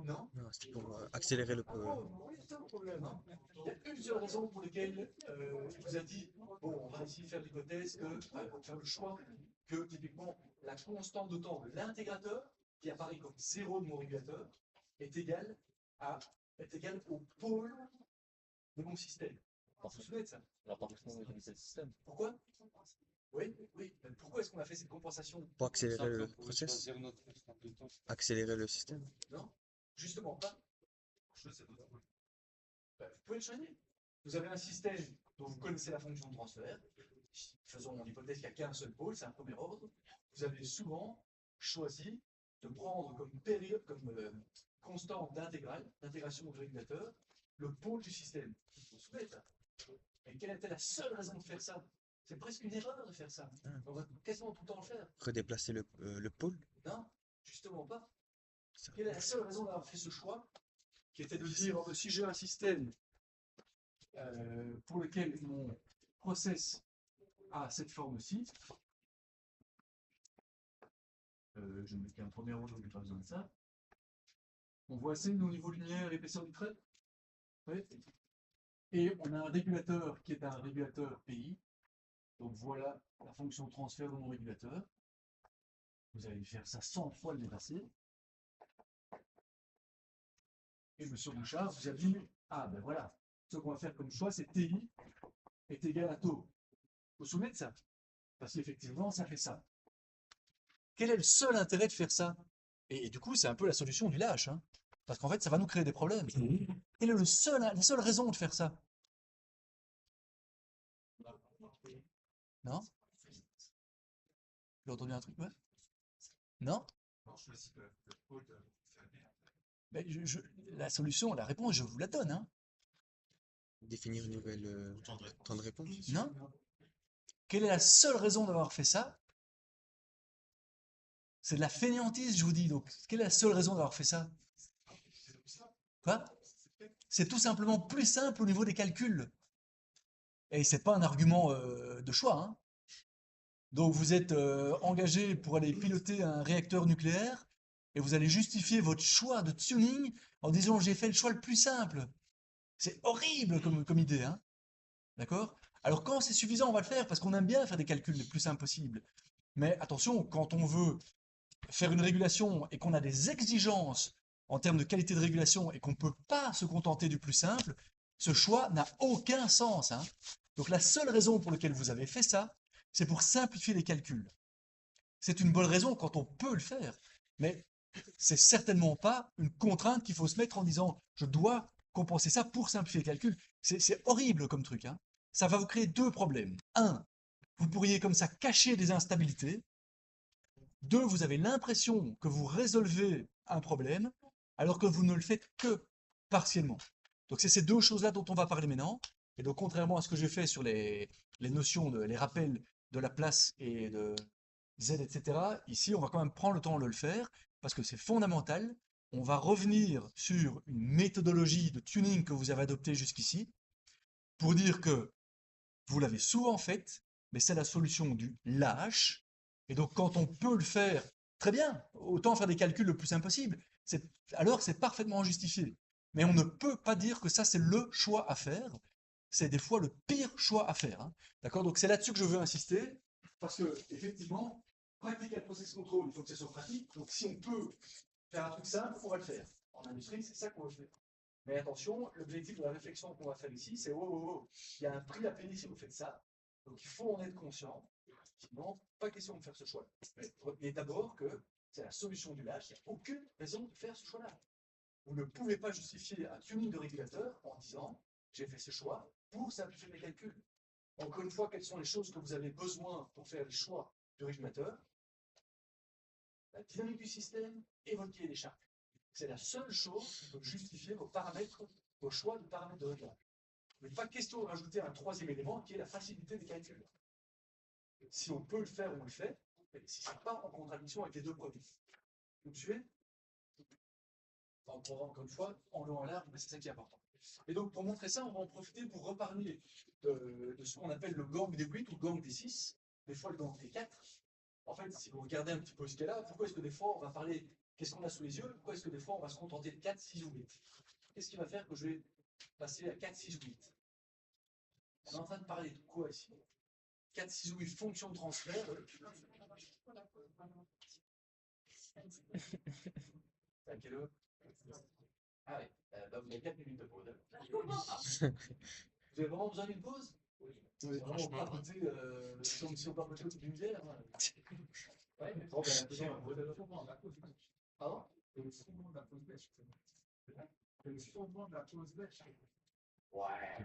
Non? Non, c'était pour accélérer le. Oui, c'est ça le problème. Hein. Il y a une seule raison pour laquelle il vous a dit bon, on va essayer de faire l'hypothèse que, faire le choix que typiquement la constante de temps de l'intégrateur, qui apparaît comme 0 de mon régulateur, est égale au pôle de mon système. Vous vous souvenez de ça? Alors, pas forcément utiliser le système. Pourquoi? Oui. Mais pourquoi est-ce qu'on a fait cette compensation? Pour accélérer le Simple, pour process, choisir notre constante de temps. accélérer le système. Non? Justement pas. Vous pouvez le choisir. Vous avez un système dont vous connaissez la fonction de transfert. Faisons l'hypothèse qu'il n'y a qu'un seul pôle, c'est un premier ordre. Vous avez souvent choisi de prendre comme période, comme constante d'intégration du régulateur, le pôle du système. Vous vous souvenez de ça? Et quelle était la seule raison de faire ça? C'est presque une erreur de faire ça. On va quasiment tout le temps le faire. Redéplacer le pôle. Non, justement pas. Ça. Quelle est la seule raison d'avoir fait ce choix? Qui était de dire, si j'ai un système pour lequel mon process a cette forme-ci, je vais mettre un premier ordre, je n'ai pas besoin de ça. On voit assez au niveau lumière, épaisseur du trait. Oui. Et on a un régulateur qui est un régulateur PI. Donc voilà la fonction transfert de mon régulateur. Vous allez faire ça 100 fois le dépasser. Et M. Bouchard vous a dit, ah ben voilà, ce qu'on va faire comme choix, c'est TI est égal à taux. Vous vous souvenez de ça? Parce qu'effectivement, ça fait ça. Quel est le seul intérêt de faire ça? Et du coup, c'est un peu la solution du lâche. Hein, parce qu'en fait, ça va nous créer des problèmes. Quelle est la seule raison de faire ça? Non? J'ai entendu un truc, ouais? Non? Ben, la solution, la réponse, je vous la donne. Hein? Définir une nouvelle temps de réponse. Non? Quelle est la seule raison d'avoir fait ça? C'est de la fainéantise, je vous dis. Donc, quelle est la seule raison d'avoir fait ça? Quoi? C'est tout simplement plus simple au niveau des calculs. Et c'est pas un argument de choix. Hein. Donc, vous êtes engagé pour aller piloter un réacteur nucléaire et vous allez justifier votre choix de tuning en disant j'ai fait le choix le plus simple. C'est horrible comme idée. Hein. D'accord? Alors, quand c'est suffisant, on va le faire parce qu'on aime bien faire des calculs les plus simples possibles. Mais attention, quand on veut faire une régulation et qu'on a des exigences en termes de qualité de régulation et qu'on ne peut pas se contenter du plus simple, ce choix n'a aucun sens. Hein. Donc la seule raison pour laquelle vous avez fait ça, c'est pour simplifier les calculs. C'est une bonne raison quand on peut le faire, mais c'est certainement pas une contrainte qu'il faut se mettre en disant je dois compenser ça pour simplifier les calculs. C'est horrible comme truc. Hein. Ça va vous créer deux problèmes. Un, vous pourriez comme ça cacher des instabilités. Deux, vous avez l'impression que vous résolvez un problème alors que vous ne le faites que partiellement. Donc c'est ces deux choses-là dont on va parler maintenant. Et donc contrairement à ce que j'ai fait sur les notions, les rappels de Laplace et de Z, etc., ici on va quand même prendre le temps de le faire parce que c'est fondamental. On va revenir sur une méthodologie de tuning que vous avez adoptée jusqu'ici pour dire que vous l'avez souvent faite, mais c'est la solution du lâche. Et donc, quand on peut le faire, très bien, autant faire des calculs le plus simple possible. Alors, c'est parfaitement justifié. Mais on ne peut pas dire que ça, c'est le choix à faire. C'est des fois le pire choix à faire. Hein. D'accord? Donc, c'est là-dessus que je veux insister. Parce que, effectivement, practical process control, il faut que ce soit pratique. Donc, si on peut faire un truc simple, on va le faire. En industrie, c'est ça qu'on va faire. Mais attention, l'objectif de la réflexion qu'on va faire ici, c'est il y a un prix à payer si vous faites ça. Donc, il faut en être conscient. Sinon, pas question de faire ce choix. Mais retenez d'abord que c'est la solution du lâche. Il n'y a aucune raison de faire ce choix-là. Vous ne pouvez pas justifier un tuning de régulateur en disant j'ai fait ce choix pour simplifier mes calculs. Encore une fois, quelles sont les choses que vous avez besoin pour faire le choix du régulateur? la dynamique du système et votre cahier des charges. C'est la seule chose qui peut justifier vos paramètres, vos choix de paramètres de réglage. Mais pas question de rajouter un troisième élément qui est la facilité des calculs. Si on peut le faire, on le fait, mais si ce n'est pas en contradiction avec les deux premiers. Vous me suivez? Encore une fois, en long en large, mais c'est ça qui est important. Et donc, pour montrer ça, on va en profiter pour reparler de ce qu'on appelle le gang des 8 ou le gang des 6, des fois le gang des 4. En fait, si vous regardez un petit peu ce qu'il y a là, pourquoi est-ce que des fois on va parler, qu'est-ce qu'on a sous les yeux, pourquoi est-ce que des fois on va se contenter de 4, 6 ou 8? Qu'est-ce qui va faire que je vais passer à 4, 6 ou 8? On est en train de parler de quoi ici? 4, 6 ou 8 fonctions de transfert. C'est à quelle heure? Ah oui, bah vous avez 4 minutes de pause. Vous avez vraiment besoin d'une pause? Oui, vraiment pas côté, si on part côté d'une bière. Ouais, mais bon, pardon? Le fondement de la pause bêche. Le fondement de la pause bêche. Ouais.